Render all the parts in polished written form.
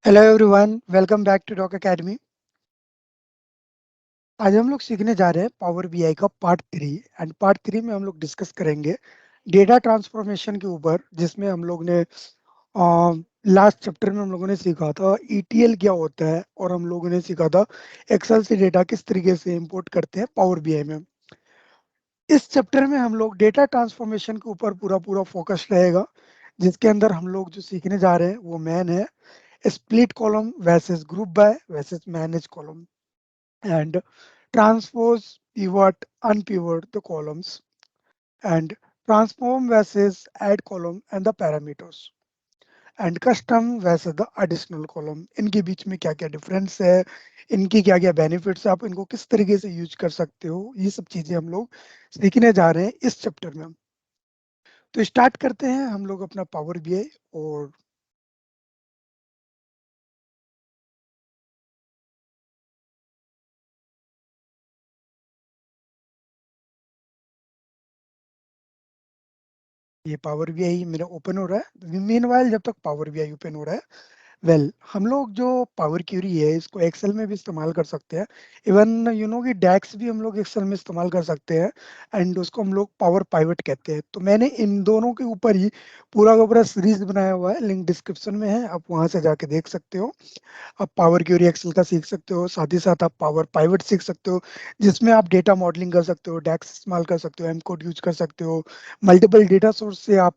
Hello everyone, welcome back to doc academy. आज हम लोग सीखने जा रहे हैं पावर बीआई का पार्ट 3। एंड पार्ट 3 में हम लोग डिस्कस करेंगे डेटा ट्रांसफॉर्मेशन के ऊपर, जिसमें हम लोग ने लास्ट चैप्टर में हम लोगों ने सीखा था ईटीएल क्या होता है, और हम लोगों ने सीखा था एक्सेल से डेटा किस तरीके से इंपोर्ट करते हैं पावर बीआई में। इस चैप्टर में हम लोग डेटा ट्रांसफॉर्मेशन के ऊपर पूरा पूरा फोकस रहेगा, जिसके अंदर हम लोग जो सीखने जा रहे हैं वो मैन है split column versus group by versus manage column, and transpose, pivot, unpivot the columns, and transform versus add column and the parameters, and custom versus the additional column। इनके बीच में क्या क्या डिफरेंस है, इनकी क्या क्या बेनिफिट्स है, आप इनको किस तरीके से यूज कर सकते हो, ये सब चीजें हम लोग सीखने जा रहे हैं इस चैप्टर में। तो स्टार्ट करते हैं हम लोग अपना पावर बीआई। और ये पावर बीआई मेरा ओपन हो रहा है। मीनवाइल जब तक पावर बीआई ओपन हो रहा है, हम लोग जो पावर क्यूरी है इसको एक्सेल में भी इस्तेमाल कर सकते हैं। इवन कि डैक्स भी हम लोग एक्सेल में इस्तेमाल कर सकते हैं, एंड उसको हम लोग पावर पाइवट कहते हैं। तो मैंने इन दोनों के ऊपर ही पूरा का पूरा सीरीज बनाया हुआ है, लिंक डिस्क्रिप्शन में है, आप वहां से जाके देख सकते हो। आप पावर क्यूरी एक्सेल का सीख सकते हो, साथ ही साथ आप पावर पाइवट सीख सकते हो, जिसमें आप डेटा मॉडलिंग कर सकते हो, डैक्स इस्तेमाल कर सकते हो, एम कोड यूज कर सकते हो, मल्टीपल डेटा सोर्स से आप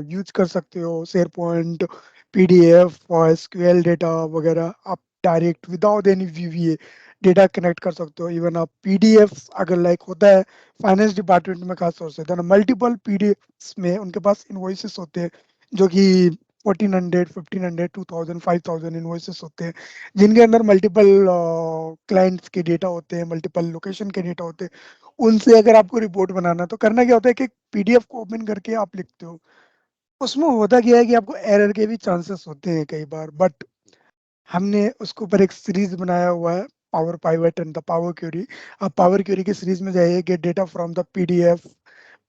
यूज कर सकते हो, शेयर पॉइंट, पीडीएफ और एसक्यूएल डेटा वगैरह आप direct without any वीवीए data connect कर सकते हो। इवन आप पीडीएफ अगर लाइक होता है फाइनेंस डिपार्टमेंट में, खास तौर से देन मल्टीपल पीडीएफ में उनके पास इनवॉइसेस होते हैं, जो कि 1400, 1500, 2000, 5000 इनवॉइसेस होते हैं, जिनके अंदर मल्टीपल क्लाइंट्स के डेटा होते हैं, मल्टीपल लोकेशन के डेटा होते हैं। उनसे अगर आपको रिपोर्ट बनाना, तो करना क्या होता है कि पीडीएफ को ओपन करके आप लिखते हो। उसमें होता क्या है कि आपको एरर के भी चांसेस होते हैं कई बार, बट हमने उसके ऊपर एक सीरीज बनाया हुआ है, Power Pivot and the Power Query. आप पावर क्यूरी की सीरीज में जाइए, get data from the PDF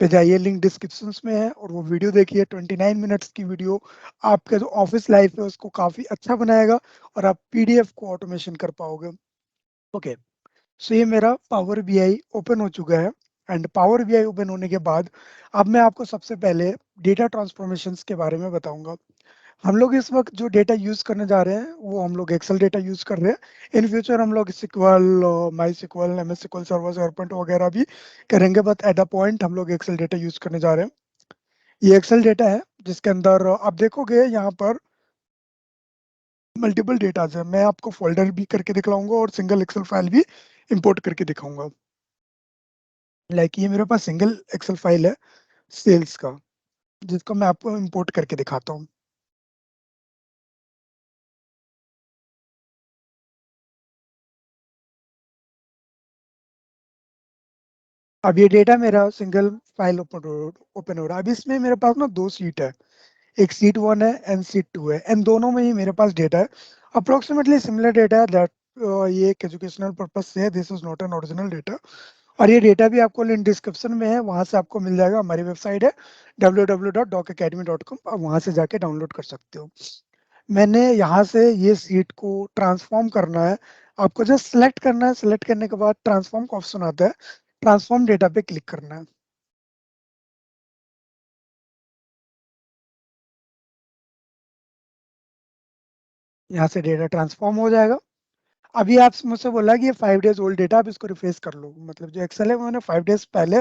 पे जाइए, लिंक डिस्क्रिप्शन में है, और वो वीडियो देखिए, 29 मिनट्स की वीडियो। आपका जो ऑफिस लाइफ है उसको काफी अच्छा बनाएगा, और आप पीडीएफ को ऑटोमेशन कर पाओगे। ओके, सो ये मेरा पावर बीआई ओपन हो चुका है। एंड पावर बीआई ओपन होने के बाद अब मैं आपको सबसे पहले डेटा ट्रांसफॉर्मेशंस के बारे में बताऊंगा। हम लोग इस वक्त जो डेटा यूज करने जा रहे हैं वो हम लोग एक्सेल डेटा यूज कर रहे हैं। इन फ्यूचर हम लोग SQL, MySQL, M S SQL server, SharePoint वगैरह भी करेंगे, बट एट अ पॉइंट हम लोग एक्सेल डेटा यूज करने जा रहे हैं। ये एक्सेल डेटा है जिसके अंदर आप देखोगे यहाँ पर मल्टीपल डेटाज है। मैं आपको फोल्डर भी करके दिखलाऊंगा और सिंगल एक्सेल फाइल भी इंपोर्ट करके दिखाऊंगा। लाइक ये मेरे पास सिंगल एक्सेल फाइल है सेल्स का, जिसको मैं आपको इंपोर्ट करके दिखाता हूँ। अब ये डेटा मेरा सिंगल फाइल ओपन हो रहा है। अब इसमें मेरे पास ना दो सीट है, एक सीट 1 है एंड सीट 2 है, एंड दोनों में ही मेरे पास डेटा है, अप्रोक्सीमेटली सिमिलर डेटा है। दैट ये एक एजुकेशनल पर्पज से है, this is not an original data. और ये डेटा भी आपको लिंक डिस्क्रिप्शन में है, वहां से आपको मिल जाएगा। हमारी वेबसाइट है www.docacademy.com, आप वहां से जाके डाउनलोड कर सकते हो। मैंने यहाँ से ये सीट को ट्रांसफॉर्म करना है। आपको जस्ट सिलेक्ट करना है, सिलेक्ट करने के बाद ट्रांसफॉर्म का ऑप्शन आता है, ट्रांसफॉर्म डेटा पे क्लिक करना है। यहाँ से डेटा ट्रांसफॉर्म हो जाएगा। अभी आप मुझसे बोला कि ये 5 डेज ओल्ड डेटा, आप इसको रिफ्रेश कर लो। मतलब जो एक्सेल है वो मैंने 5 डेज पहले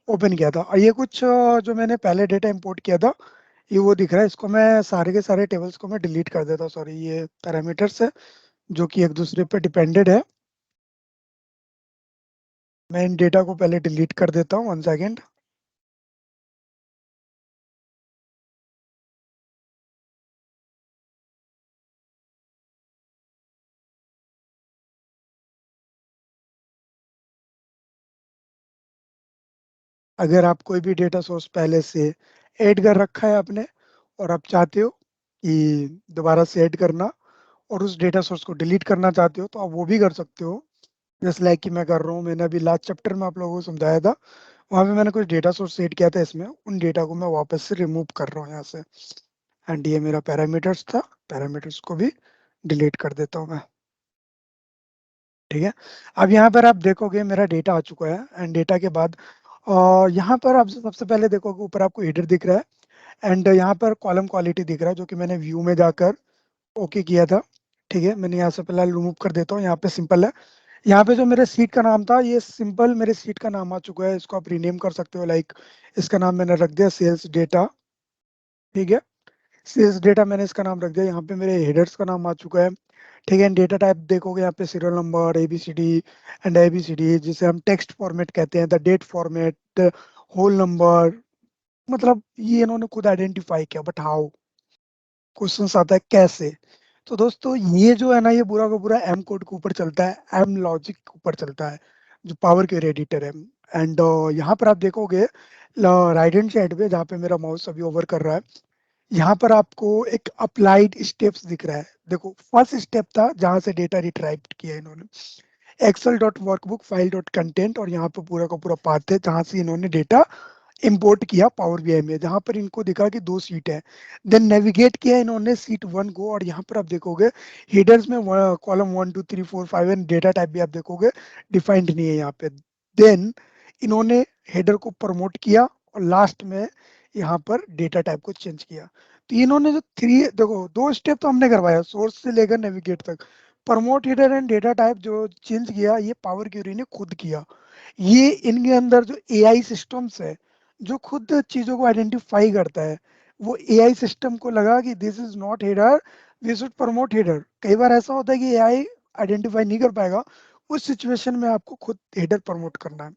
ओपन किया था, और ये कुछ जो मैंने पहले डेटा इंपोर्ट किया था ये वो दिख रहा है। इसको मैं सारे के सारे टेबल्स को मैं डिलीट कर देता हूँ। सॉरी, ये पैरामीटर्स है जो कि एक दूसरे पे डिपेंडेड है। मैं इन डेटा को पहले डिलीट कर देता हूँ, 1 सेकेंड। अगर आप कोई भी डेटा सोर्स पहले से ऐड कर रखा है आपने, और आप चाहते हो कि दोबारा से ऐड करना, और उस डेटा सोर्स को डिलीट करना चाहते हो, तो आप वो भी कर सकते हो। जैसे लाइक कि मैं कर रहा हूँ, मैंने अभी लास्ट चैप्टर में आप लोगों को समझाया था, वहाँ पे मैंने कुछ डेटा सोर्स सेट किया था इसमें, उन डेटा को मैं वापस से रिमूव कर रहा हूँ यहाँ से। एंड ये मेरा पैरामीटर्स था, पैरामीटर्स को भी डिलीट कर देता हूँ मैं। ठीक है, अब यहाँ पर आप देखोगे मेरा डेटा आ चुका है, एंड डेटा के बाद यहाँ पर आप सबसे पहले देखोगे ऊपर आपको हेडर दिख रहा है, एंड यहाँ पर कॉलम क्वालिटी दिख रहा है जो कि मैंने व्यू में जाकर ओके किया था। ठीक है, मैंने यहाँ से फिलहाल रिमूव कर देता हूँ, यहाँ पे सिंपल है। यहाँ पे जो मेरे सीट का नाम था ये सिंपल मेरे सीट का नाम आ चुका है, इसको आप रीनेम कर सकते हो, लाइक इसका नाम मैंने रख दिया सेल्स डेटा। ठीक है, सेल्स डेटा मैंने इसका नाम रख दिया। यहाँ पे मेरे हेडर्स का नाम आ चुका है। ठीक है, डेटा टाइप देखोगे यहाँ पे serial number A B C D and A B C D, जिसे हम टेक्स्ट फॉर्मेट कहते हैं, the date format, whole number, मतलब ये इन्होंने खुद आइडेंटिफाई किया, बट हाउ, क्वेश्चन आता है कैसे। तो दोस्तों ये जो है ना, ये पूरा का पूरा एम कोड के ऊपर चलता है, एम लॉजिक के ऊपर चलता है, जो पावर क्वेरी एडिटर है। एंड यहाँ पर आप देखोगे राइट हैंड साइड पे जहाँ पे मेरा माउस अभी ओवर कर रहा है, यहाँ पर आपको एक अप्लाइड स्टेप्स दिख रहा है। देखो फर्स्ट स्टेप था जहां से डेटा रिट्राइव किया इन्होंने, Excel dot workbook file dot content, और यहाँ पे पूरा का पूरा पाथ है जहां से इन्होंने डेटा इंपोर्ट किया पावर बीआई में, जहां पर इनको दिखा कि 2 सीट है। देन नेविगेट किया इन्होंने सीट 1 को, और यहाँ पर आप देखोगे हेडर्स में कॉलम 1 2 3 4 5 एंड डेटा टाइप भी आप देखोगे डिफाइंड नहीं है यहाँ पे। देन इन्होंने हेडर को प्रमोट किया, और लास्ट में यहाँ पर डेटा टाइप को चेंज किया। तो इन्होंने जो थ्री, देखो 2 स्टेप तो हमने करवाया सोर्स से लेकर नेविगेट तक, promote header and data type जो चेंज किया ये पावर क्वेरी ने खुद किया। ये इनके अंदर जो एआई सिस्टम्स है जो खुद चीजों को आइडेंटिफाई करता है, वो एआई सिस्टम को लगा कि this is not header, we should promote header. कई बार ऐसा होता है कि एआई आइडेंटिफाई नहीं कर पाएगा, उस सिचुएशन में आपको खुद हेडर प्रमोट करना है।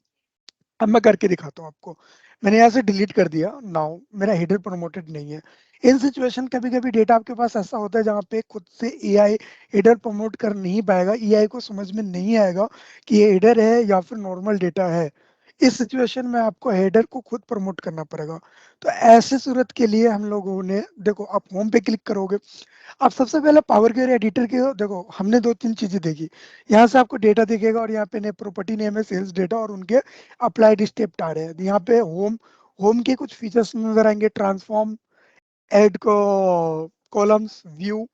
अब मैं करके दिखाता हूँ आपको। मैंने यहाँ से डिलीट कर दिया, नाउ मेरा हेडर प्रमोटेड नहीं है। इन सिचुएशन कभी कभी डेटा आपके पास ऐसा होता है जहाँ पे खुद से एआई हेडर प्रमोट कर नहीं पाएगा, एआई को समझ में नहीं आएगा कि ये हेडर है या फिर नॉर्मल डेटा है। इस सिचुएशन में आपको हेडर को खुद प्रमोट करना पड़ेगा। तो ऐसे सूरत के लिए हम लोगों ने, देखो आप होम पे क्लिक करोगे, अब सबसे पहले पावर क्वेरी एडिटर के देखो हमने 2 3 चीजें देखी। यहाँ से आपको डेटा दिखेगा, और यहाँ पे ने प्रॉपर्टी नेम है सेल्स डेटा, और उनके अप्लाइड स्टेप आ रहे हैं। यहाँ पे होम, होम के कुछ फीचर्स नजर आएंगे, ट्रांसफॉर्म, ऐड को, columns, view,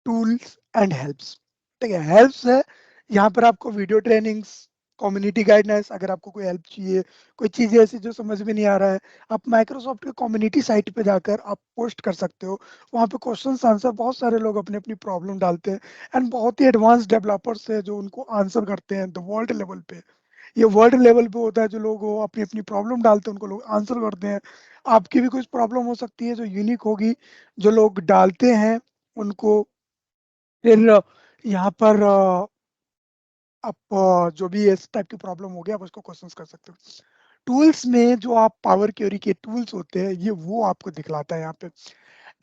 tools and helps. ठीक है, हेल्प्स है यहाँ पर आपको वीडियो ट्रेनिंग्स, कम्युनिटी गाइडलाइंस, अगर आपको कोई हेल्प चाहिए, कोई चीज ऐसी जो समझ में नहीं आ रहा है, आप माइक्रोसॉफ्ट के कम्युनिटी साइट पे जाकर आप पोस्ट कर सकते हो। वहाँ पे क्वेश्चन आंसर बहुत सारे लोग अपनी अपनी प्रॉब्लम डालते हैं, एंड बहुत ही एडवांस डेवलपर्स है जो उनको आंसर करते हैं द वर्ल्ड लेवल पे। ये वर्ल्ड लेवल पे होता है, जो लोग वो अपनी अपनी प्रॉब्लम डालते हैं उनको लोग आंसर करते हैं। आपकी भी कुछ प्रॉब्लम हो सकती है जो यूनिक होगी, जो लोग डालते हैं उनको फिर यहाँ पर आप जो भी इस टाइप की प्रॉब्लम होगी आप उसको क्वेश्चंस कर सकते हो। टूल्स में जो आप पावर क्वेरी के टूल्स होते हैं ये वो आपको दिखलाता है यहाँ पे।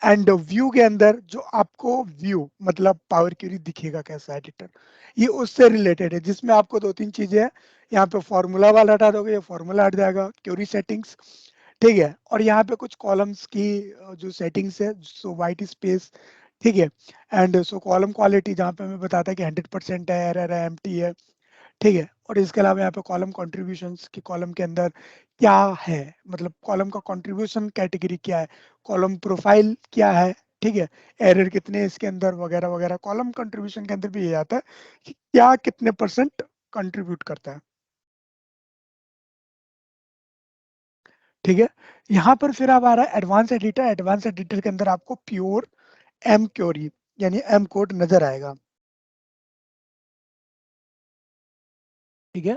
एंड व्यू के अंदर जो आपको व्यू मतलब पावर क्वेरी दिखेगा कैसा एडिटर, ये उससे रिलेटेड है, जिसमें आपको 2 3 चीजें हैं। यहाँ पे फॉर्मूला वाला हटा दोगे, ये फॉर्मूला हट जाएगा, क्वेरी सेटिंग्स। ठीक है, और यहाँ पे कुछ कॉलम्स की जो सेटिंग्स है, सो वाइट स्पेस। ठीक है, एंड सो कॉलम क्वालिटी जहाँ पे हमें बताता है कि 100% है, एरर है, एम्प्टी है। ठीक है, और इसके अलावा यहाँ पे कॉलम कॉन्ट्रीब्यूशंस की कॉलम के अंदर क्या है, मतलब कॉलम का कंट्रीब्यूशन कैटेगरी क्या है, कॉलम प्रोफाइल क्या है। ठीक है, एरर कितने इसके अंदर वगैरह वगैरह, कॉलम कंट्रीब्यूशन के अंदर भी ये आता है कि क्या कितने परसेंट कंट्रीब्यूट करता है। ठीक है, यहाँ पर फिर अब आ रहा है एडवांस एडिटर। एडवांस एडिटर के अंदर आपको प्योर एम क्योरी यानी एम कोड नजर आएगा। ठीक है,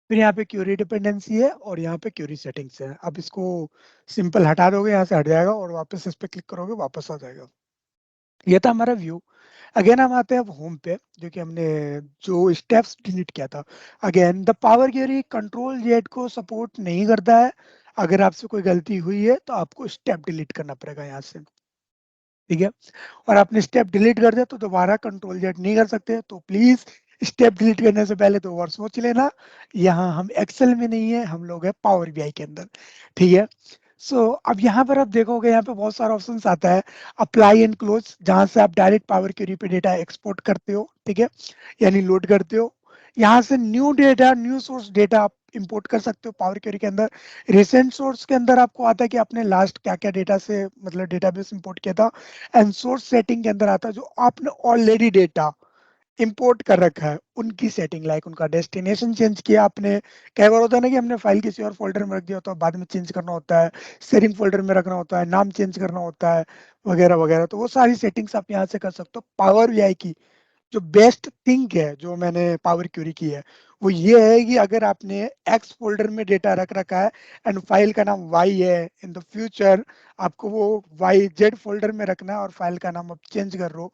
फिर यहाँ पे क्यूरी डिपेंडेंसी है, और यहाँ पे क्यूरी सेटिंग्स है। अब इसको सिंपल हटा दोगे, यहाँ से हट जाएगा, और वापस इस पे क्लिक करोगे वापस आ जाएगा। ये था हमारा व्यू। अगेन हम आते हैं अब होम पे, जो कि हमने जो स्टेप्स डिलीट किया था। Again the power query control Z को सपोर्ट नहीं करता है। अगर आपसे कोई गलती हुई है तो आपको स्टेप डिलीट करना पड़ेगा यहाँ से। ठीक है, और आपने स्टेप डिलीट कर दिया तो दोबारा कंट्रोल जेड नहीं कर सकते, तो प्लीज स्टेप डिलीट करने से पहले 2 बार सोच लेना। यहाँ हम एक्सेल में नहीं है, हम लोग है पावर बीआई के अंदर। ठीक है, सो अब यहाँ पर आप देखोगे यहाँ पे बहुत सारा ऑप्शंस आता है, अप्लाई एंड क्लोज, जहां से आप डायरेक्ट पावर क्वेरी पे डेटा एक्सपोर्ट करते हो। ठीक है, यानी लोड करते हो। यहाँ से new data, new source data आप इंपोर्ट कर सकते हो पावर क्वेरी के अंदर। रिसेंट सोर्स के अंदर आपको आता है कि आपने लास्ट क्या क्या डेटा से मतलब डेटाबेस इंपोर्ट किया था। एंड सोर्स सेटिंग के अंदर आता है जो आपने ऑलरेडी डेटा इंपोर्ट कर रखा है उनकी सेटिंग, लाइक उनका डेस्टिनेशन चेंज किया आपने। कई बार होता है ना कि हमने फाइल किसी और फोल्डर में रख दिया होता है, बाद में चेंज करना होता है, शेयरिंग फोल्डर में रखना होता है, नाम चेंज करना होता है, वगैरह वगैरह। तो वो सारी सेटिंग्स आप यहाँ से कर सकते हो। पावर बीआई की जो बेस्ट थिंग है जो मैंने पावर क्वेरी की है वो ये है कि अगर आपने एक्स फोल्डर में डेटा रख रखा है एंड फाइल का नाम वाई है, इन द फ्यूचर आपको वो वाई जेड फोल्डर में रखना है और फाइल का नाम आप चेंज कर रहे हो,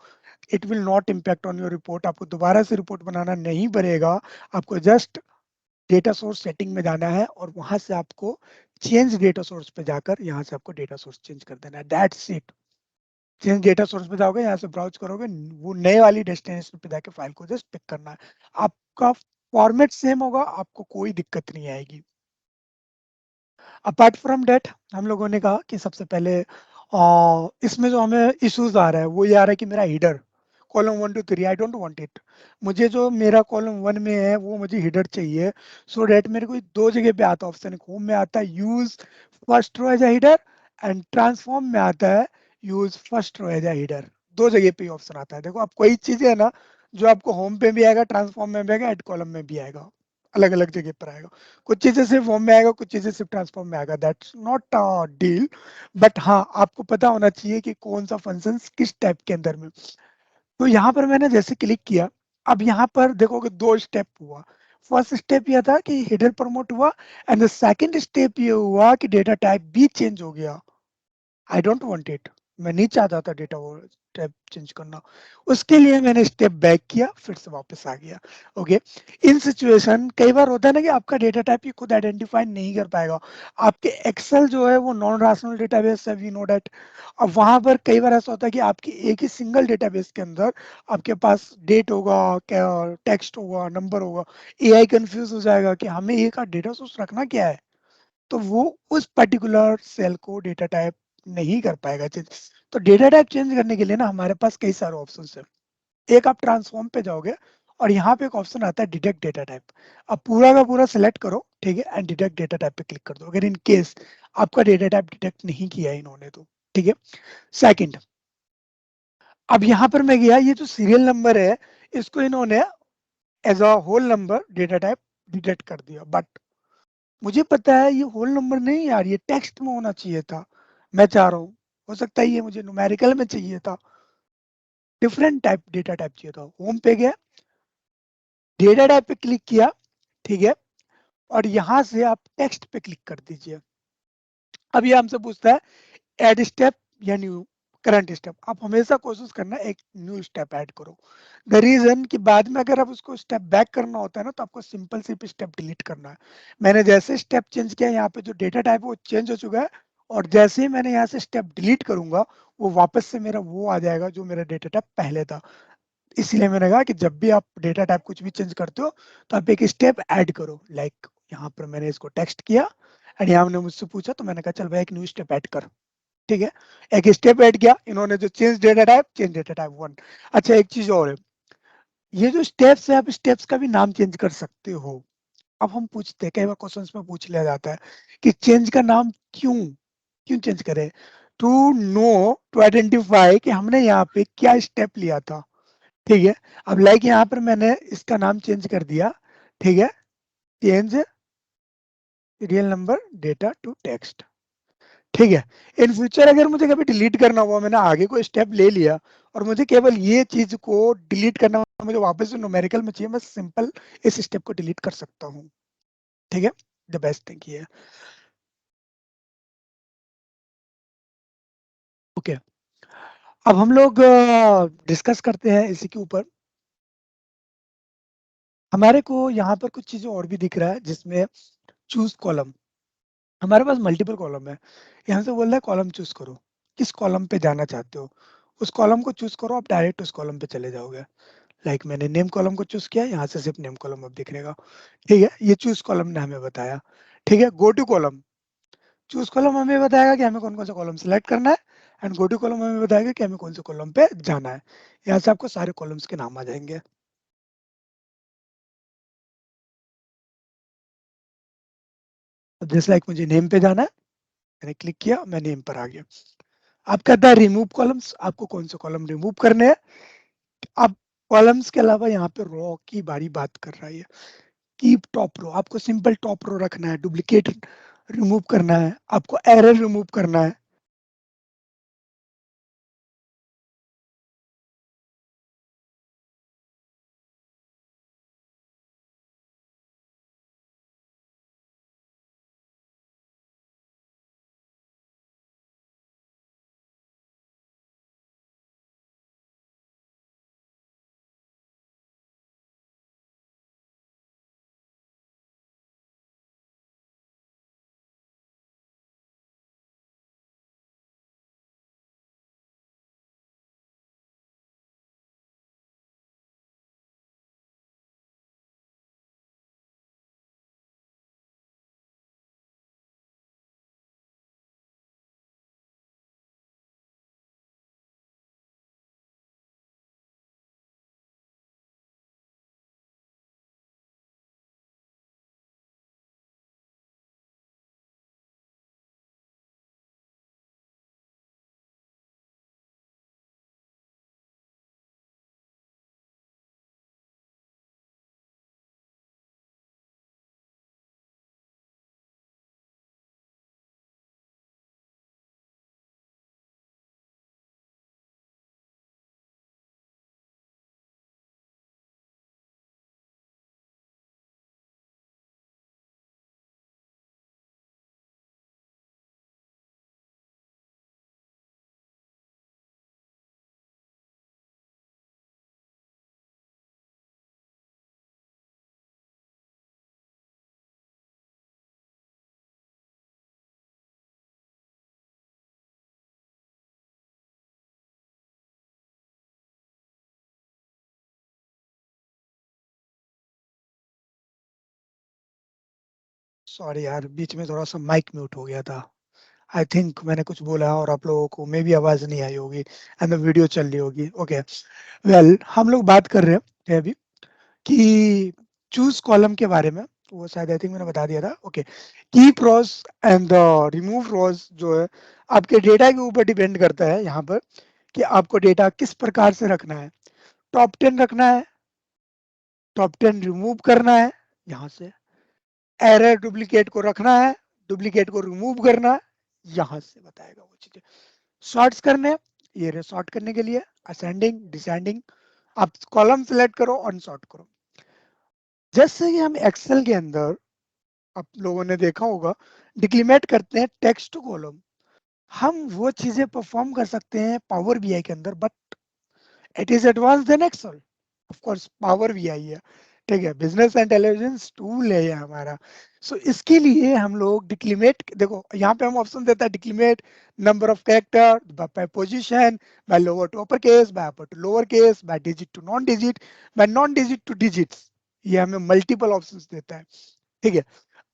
it will not impact on your report. आपको दोबारा से रिपोर्ट बनाना नहीं पड़ेगा। आपको जस्ट डेटा सोर्स सेटिंग में जाना है और वहां से आपको चेंज डेटा सोर्स पे जाकर यहाँ से आपको डेटा सोर्स चेंज कर देना है, that's it. Change data source पे जाओगे, यहाँ से ब्राउज करोगे, वो नए वाली डेस्टिनेशन पे जाके फाइल को जस्ट पिक करना है। आपका फॉर्मेट सेम होगा, आपको कोई दिक्कत नहीं आएगी। अपार्ट फ्रॉम डेट हम लोगों ने कहा कि सबसे पहले इसमें जो हमें इश्यूज आ रहा है वो ये आ रहा है कि मेरा header column 1 2 3 I don't want it. मुझे जो मेरा कॉलम 1 में है वो मुझे हीडर चाहिए। सो डेट मेरे को दो जगह पे आता है ऑप्शन, होम में आता है use first row as header and transform में आता है use first row as header. दो जगह पे ऑप्शन आता है। देखो आप कोई चीजें है ना जो आपको होम पे भी आएगा, ट्रांसफॉर्म में भी आएगा, एड कॉलम में भी आएगा, अलग अलग जगह पर आएगा। कुछ चीजें सिर्फ होम में आएगा, कुछ चीजें सिर्फ ट्रांसफॉर्म में आएगा, that's not a deal. But हाँ आपको पता होना चाहिए कि कौन सा फंक्शन किस टाइप के अंदर में। तो यहाँ पर मैंने जैसे क्लिक किया, अब यहाँ पर देखोगे दो स्टेप हुआ। फर्स्ट स्टेप यह था कि हेडर प्रमोट हुआ एंड द सेकंड स्टेप ये हुआ कि डेटा टाइप भी चेंज हो गया। आई डोंट वांट इट, मैं नहीं चाहता था डेटा वो टैब चेंज करना। उसके लिए मैंने स्टेप बैक किया, फिर से वापस आ गया। ओके, इन सिचुएशन कई बार होता है ना कि आपका डेटा टाइप ये खुद आइडेंटिफाई नहीं कर पाएगा। आपके एक्सेल जो है वो नॉन रेशनल डेटाबेस है, वी नो डेट। अब वहां पर कई बार ऐसा होता है कि आपकी एक ही सिंगल डेटाबेस के अंदर आपके पास डेट होगा, टेक्स्ट होगा, नंबर होगा। एआई कंफ्यूज हो जाएगा कि हमें एक डेटा सोर्स रखना क्या है, तो वो उस पर्टिकुलर सेल को डेटा टाइप नहीं कर पाएगा चेंज। तो डेटा टाइप चेंज करने के लिए ना हमारे पास कई सारे ऑप्शन है। एक आप ट्रांसफॉर्म पे जाओगे और यहाँ पे एक ऑप्शन आता है डिटेक्ट डेटा टाइप। अब पूरा का पूरा सिलेक्ट करो, ठीक है, एंड डिटेक्ट डेटा टाइप पे क्लिक कर दो अगर इन केस आपका डेटा टाइप डिटेक्ट नहीं किया है इन्होंने तो। ठीक है, सेकंड, अब यहाँ पर मैं गया, ये जो सीरियल नंबर है इसको इन्होंने as a whole number data type detect कर दिया। बट मुझे पता है ये होल नंबर नहीं यार, ये टेक्स्ट में होना चाहिए था। मैं चाह रहा हूँ, हो सकता है ये मुझे न्यूमेरिकल में चाहिए था, डिफरेंट टाइप डेटा टाइप चाहिए था। होम पे गया, डेटा टाइप पे क्लिक किया, ठीक है, और यहां से आप टेक्स्ट पे क्लिक कर दीजिए। अब ये हमसे पूछता है एड स्टेप या न्यू करंट स्टेप। आप हमेशा कोशिश करना एक न्यू स्टेप ऐड करो। द रीजन कि बाद में अगर आप उसको स्टेप बैक करना होता है ना तो आपको सिंपल सिर्फ स्टेप डिलीट करना है। मैंने जैसे स्टेप चेंज किया, यहाँ पे जो डेटा टाइप है वो चेंज हो चुका है, और जैसे ही मैंने यहाँ से स्टेप डिलीट करूंगा वो वापस से मेरा वो आ जाएगा जो मेरा डेटा टाइप पहले था। इसीलिए मैंने कहा कि जब भी आप डेटा टाइप कुछ भी चेंज करते हो तो आप एक स्टेप ऐड करो। लाइक यहाँ पर मैंने इसको टेक्स्ट किया एंड यहाँ ने मुझसे पूछा तो मैंने कहा चल भाई एक न्यू स्टेप ऐड कर। ठीक है, एक स्टेप ऐड किया इन्होंने, जो चेंज डेटा टाइप 1। अच्छा एक चीज और है, ये जो स्टेप्स है आप स्टेप्स का भी नाम चेंज कर सकते हो। अब हम पूछते हैं, कई बार क्वेश्चंस में पूछ लिया जाता है कि चेंज का नाम क्यों क्यों चेंज करें। टू नो, टू आइडेंटिफाई कि हमने यहाँ पे क्या स्टेप लिया था। ठीक है, अब लाइक यहाँ पर मैंने इसका नाम चेंज कर दिया, ठीक है, change real number data to text. ठीक है, इन फ्यूचर अगर मुझे कभी डिलीट करना हुआ, मैंने आगे कोई स्टेप ले लिया और मुझे केवल ये चीज को डिलीट करना हुआ, मुझे वापस से न्यूमेरिकल में चाहिए, मैं सिंपल इस स्टेप को डिलीट कर सकता हूँ। ठीक है, द बेस्ट थिंग ये है। ओके, अब हम लोग डिस्कस करते हैं इसी के ऊपर। हमारे को यहाँ पर कुछ चीजें और भी दिख रहा है जिसमें चूज कॉलम, हमारे पास मल्टीपल कॉलम है। यहाँ से बोल रहा है कॉलम चूज करो, किस कॉलम पे जाना चाहते हो उस कॉलम को चूज करो, आप डायरेक्ट उस कॉलम पे चले जाओगे। लाइक मैंने नेम कॉलम को चूज किया, यहाँ से सिर्फ नेम कॉलम अब दिख रहेगा। ठीक है, ये चूज कॉलम ने हमें बताया। ठीक है, go to column, choose column हमें बताएगा कि हमें कौन कौन सा कॉलम सिलेक्ट करना है, एंड गो टू कॉलम हमें बताएगा कि हमें कौन से कॉलम पे जाना है। यहाँ से आपको सारे कॉलम्स के नाम आ जाएंगे। जैसे लाइक मुझे नेम पे जाना है, मैंने क्लिक किया, मैं नेम पर आ गया। आप कहता है रिमूव कॉलम्स, आपको कौन से कॉलम रिमूव करने हैं। अब कॉलम्स के अलावा यहाँ पे रो की बारी बात कर रहा है, कीप टॉप रो, आपको सिंपल टॉप रो रखना है, डुप्लीकेट रिमूव करना है, आपको एरर रिमूव करना है। सॉरी यार, बीच में थोड़ा सा माइक म्यूट हो गया था। आई थिंक मैंने कुछ बोला और आप लोगों को मे भी आवाज नहीं आई होगी एंड वीडियो चल रही होगी। ओके, वेल हम लोग बात कर रहे हैं अभी कि चूज कॉलम के बारे में। वो शायद आई थिंक मैंने बता दिया था। Okay, keep rows and remove rows जो है आपके डेटा के ऊपर डिपेंड करता है यहाँ पर, कि आपको डेटा किस प्रकार से रखना है। टॉप 10 रखना है, टॉप 10 रिमूव करना है यहाँ से, एरर डुप्लीकेट को रखना है, डुप्लीकेट को रिमूव करना है, यहाँ से बताएगा वो चीजें। शॉर्ट्स करने हैं, ये रहे शॉर्ट करने के लिए, असेंडिंग डिसेंडिंग, आप कॉलम सेलेक्ट करो, अनसॉर्ट करो। जैसे कि हम एक्सेल के अंदर आप लोगों ने देखा होगा डिक्रीमेट करते हैं टेक्स्ट टू कॉलम, हम वो चीजें परफॉर्म कर सकते हैं पावर बीआई के अंदर, but it is advance than Excel. Of course Power BI है, ठीक है, बिजनेस इंटेलिजेंस टूल है ये हमारा। सो इसके लिए हम लोग डिक्रीमेट, देखो यहाँ पे हम ऑप्शन देता है delimiter number of character by position, by lower to upper case, by upper to lower case, by digit to non digit, by non digit to digits. ये हमें मल्टीपल ऑप्शंस देता है, ठीक है।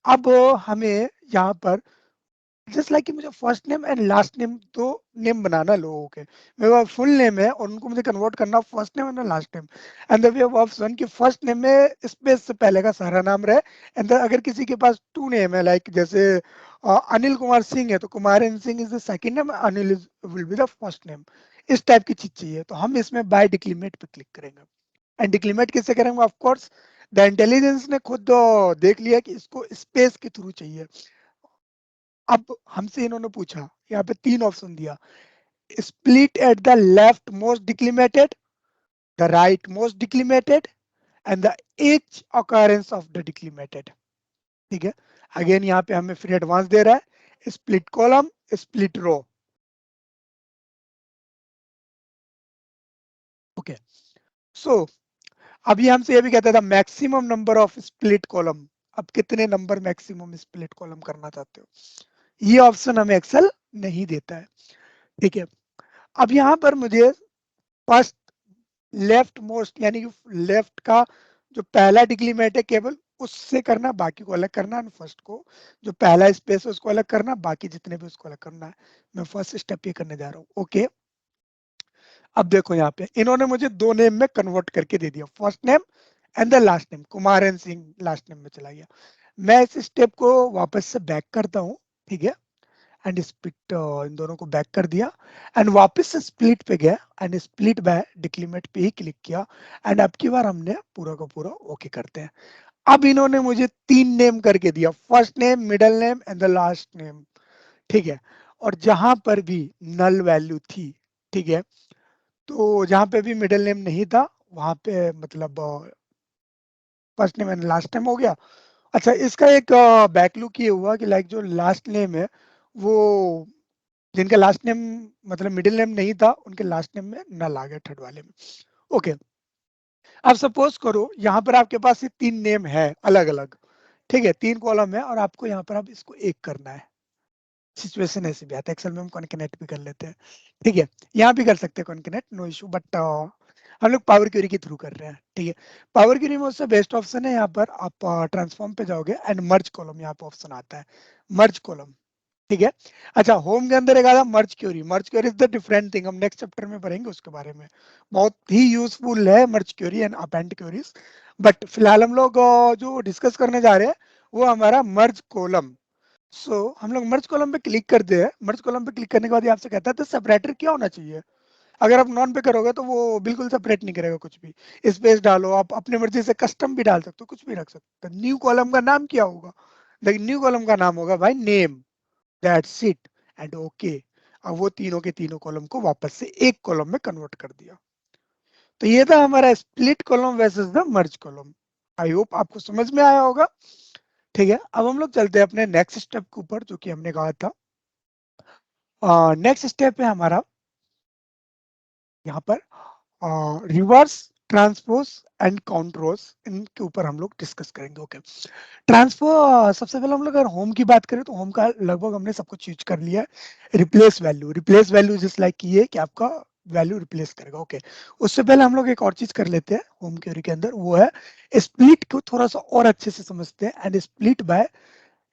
अब हमें यहाँ पर जस्ट लाइक कि मुझे first name and last name तो नेम बनाना है लोगों के, मेरे पास फुल नेम है और उनको मुझे कन्वर्ट करना first name and last name. And the way of option कि फर्स्ट नेम में स्पेस से पहले का सारा नाम रहे, एंड अगर किसी के पास टू नेम है लाइक जैसे अनिल कुमार सिंह है तो Kumar Singh is the second name, Anil will be the first name. इस टाइप की चीज चाहिए तो हम इसमें बाय डिक्लीमेट पे क्लिक करेंगे। एंड डिक्लीमेट किससे करेंगे, ऑफ कोर्स द इंटेलिजेंस ने खुद देख लिया कि इसको स्पेस के थ्रू चाहिए। अब हमसे इन्होंने पूछा, यहाँ पे तीन ऑप्शन दिया, split at the left most delimited, the right most delimited and the each occurrence of the delimited, ठीक है। अगेन यहाँ पे हमें फ्री एडवांस दे रहा है, स्प्लिट कॉलम, स्प्लिट रो। ओके, सो अभी हमसे ये भी कहता था maximum number of split column, अब कितने नंबर मैक्सिमम स्प्लिट कॉलम करना चाहते हो, ये ऑप्शन हमें एक्सेल नहीं देता है, ठीक है। अब यहाँ पर मुझे फर्स्ट लेफ्ट मोस्ट यानी कि लेफ्ट का जो पहला डिक्रीमेंट है केवल उससे करना, बाकी को अलग करना है। फर्स्ट को जो पहला स्पेस है उसको अलग करना, बाकी जितने भी उसको अलग करना है। मैं फर्स्ट स्टेप ये करने जा रहा हूँ। ओके, अब देखो यहाँ पे इन्होंने मुझे दो नेम में कन्वर्ट करके दे दिया, first name and the last name, Kumar and Singh last name में चला गया। मैं इस स्टेप को वापस से बैक करता हूँ, ठीक है, एंड स्प्लिट, इन दोनों को बैक कर दिया एंड वापस से स्प्लिट पे गया एंड स्प्लिट बाय डिक्रीमेंट पे ही क्लिक किया एंड अब की बार हमने पूरा का पूरा ओके करते हैं। अब इन्होंने मुझे 3 नेम करके दिया, first name, middle name and the last name, ठीक है। और जहां पर भी नल वैल्यू थी, ठीक है, तो जहां पे भी मिडिल नेम नहीं था वहां पे मतलब first name and last name हो गया। अच्छा, इसका एक बैकलुक ये हुआ कि लाइक जो लास्ट नेम है वो, जिनका लास्ट नेम मतलब मिडिल नेम नहीं था उनके लास्ट नेम में नल आ गया थर्ड वाले में। ओके, अब सपोज करो यहाँ पर आपके पास ये 3 नेम है अलग अलग, ठीक है, 3 कॉलम है और आपको यहाँ पर अब इसको एक करना है। सिचुएशन ऐसी भी आता है, एक्सेल में हम कॉन्केनेट भी कर लेते हैं, ठीक है, यहाँ भी कर सकते हैं कॉन्केनेट, नो इशू, बट हम लोग पावर क्वेरी के थ्रू कर रहे हैं, ठीक है। पावर क्वेरी में उससे बेस्ट ऑप्शन है, यहाँ पर आप ट्रांसफॉर्म पे जाओगे एंड मर्ज कॉलम यहाँ पे ऑप्शन आता है, मर्ज कॉलम, ठीक है। अच्छा, होम के अंदर एक आता merge query, merge query is the different thing, हम नेक्स्ट चैप्टर में पढ़ेंगे उसके बारे में, बहुत ही यूजफुल है merge query and append queries. But फिलहाल हम लोग जो डिस्कस करने जा रहे हैं वो हमारा मर्ज कॉलम। हम लोग मर्ज कॉलम पे क्लिक करते हैं, मर्ज कॉलम पे क्लिक करने के बाद ये आपसे कहता है तो सेपरेटर क्या होना चाहिए। अगर आप नॉन पे करोगे तो वो बिल्कुल सेपरेट नहीं करेगा कुछ भी, स्पेस डालो, आप अपने मर्जी से कस्टम भी डाल सकते हो, कुछ भी रख सकते हो। न्यू कॉलम का नाम क्या होगा, देखिए न्यू कॉलम का नाम होगा भाई name, that's it and okay. अब वो तीनों के तीनों कॉलम को वापस से एक कॉलम में कन्वर्ट कर दिया। तो ये था हमारा split column versus the merge column. I hope आपको समझ में आया होगा, ठीक है। अब हम लोग चलते हैं अपने नेक्स्ट स्टेप के ऊपर जो कि हमने कहा था। नेक्स्ट स्टेप है हमारा यहाँ पर रिवर्स ट्रांसपोज एंड काउंट्रोज, इनके ऊपर हम लोग डिस्कस करेंगे। ओके, ट्रांसफो सबसे पहले हम लोग अगर होम की बात करें तो होम का लगभग हमने सब कुछ यूज कर लिया है। रिप्लेस वैल्यू, रिप्लेस वैल्यू जिस लाइक की है कि आपका वैल्यू रिप्लेस करेगा। ओके, उससे पहले हम लोग एक और चीज कर लेते हैं होम क्वेरी के अंदर, वो है स्प्लिट को थोड़ा सा और अच्छे से समझते हैं एंड स्प्लिट बाय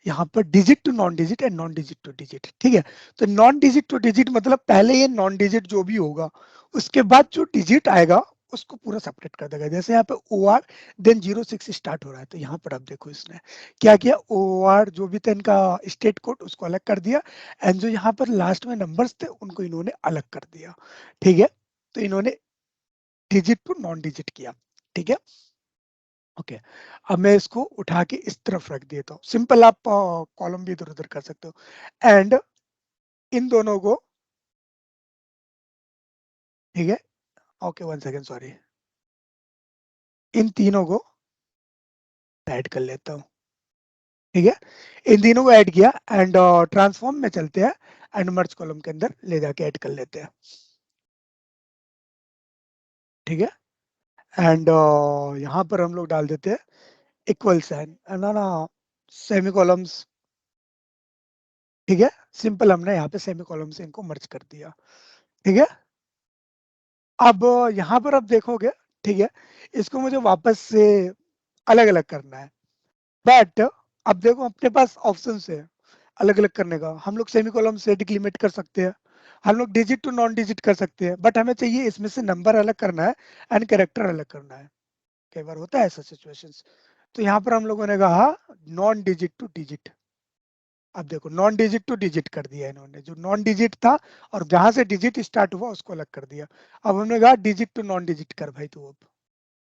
यहाँ पर digit to non digit and non digit to digit, ठीक है। तो नॉन डिजिट टू डिजिट मतलब पहले ये नॉन डिजिट जो भी होगा उसके बाद जो डिजिट आएगा उसको पूरा सेपरेट कर देगा। जैसे यहाँ पे ओ आर देन 06 स्टार्ट हो रहा है, तो यहाँ पर आप देखो इसने क्या किया, ओ आर जो भी था इनका स्टेट कोड उसको अलग कर दिया एंड जो यहाँ पर लास्ट में नंबर्स थे उनको इन्होंने अलग कर दिया, ठीक है। तो इन्होंने डिजिट टू नॉन डिजिट किया, ठीक है। ओके, अब मैं इसको उठा के इस तरफ रख देता हूँ, सिंपल आप कॉलम भी इधर उधर कर सकते हो एंड इन दोनों को, ठीक है, ओके, 1 सेकेंड सॉरी, इन तीनों को ऐड कर लेता हूँ, ठीक है। इन तीनों को ऐड किया एंड ट्रांसफॉर्म में चलते हैं एंड मर्ज कॉलम के अंदर ले जाके ऐड कर लेते हैं, ठीक है। एंड यहाँ पर हम लोग डाल देते हैं इक्वल साइन, ना ना, सेमी कॉलम्स, ठीक है। सिंपल हमने यहाँ पे सेमी कॉलम से इनको मर्ज कर दिया, ठीक है। अब यहाँ पर आप देखोगे, ठीक है, इसको मुझे वापस से अलग अलग करना है, बट अब देखो अपने पास ऑप्शन है अलग अलग करने का। हम लोग सेमी कॉलम से डिक्रीमेंट कर सकते हैं, हम लोग डिजिट टू नॉन डिजिट कर सकते हैं, बट हमें चाहिए इसमें से नंबर अलग करना है एंड कैरेक्टर अलग करना है। कई बार होता है ऐसा सिचुएशंस, तो यहाँ पर हम लोगों ने कहा नॉन डिजिट टू डिजिट। अब देखो नॉन डिजिट टू डिजिट कर दिया इन्होंने, जो नॉन डिजिट था और जहां से डिजिट स्टार्ट हुआ उसको अलग कर दिया। अब हमने कहा डिजिट टू नॉन डिजिट कर भाई तू अब,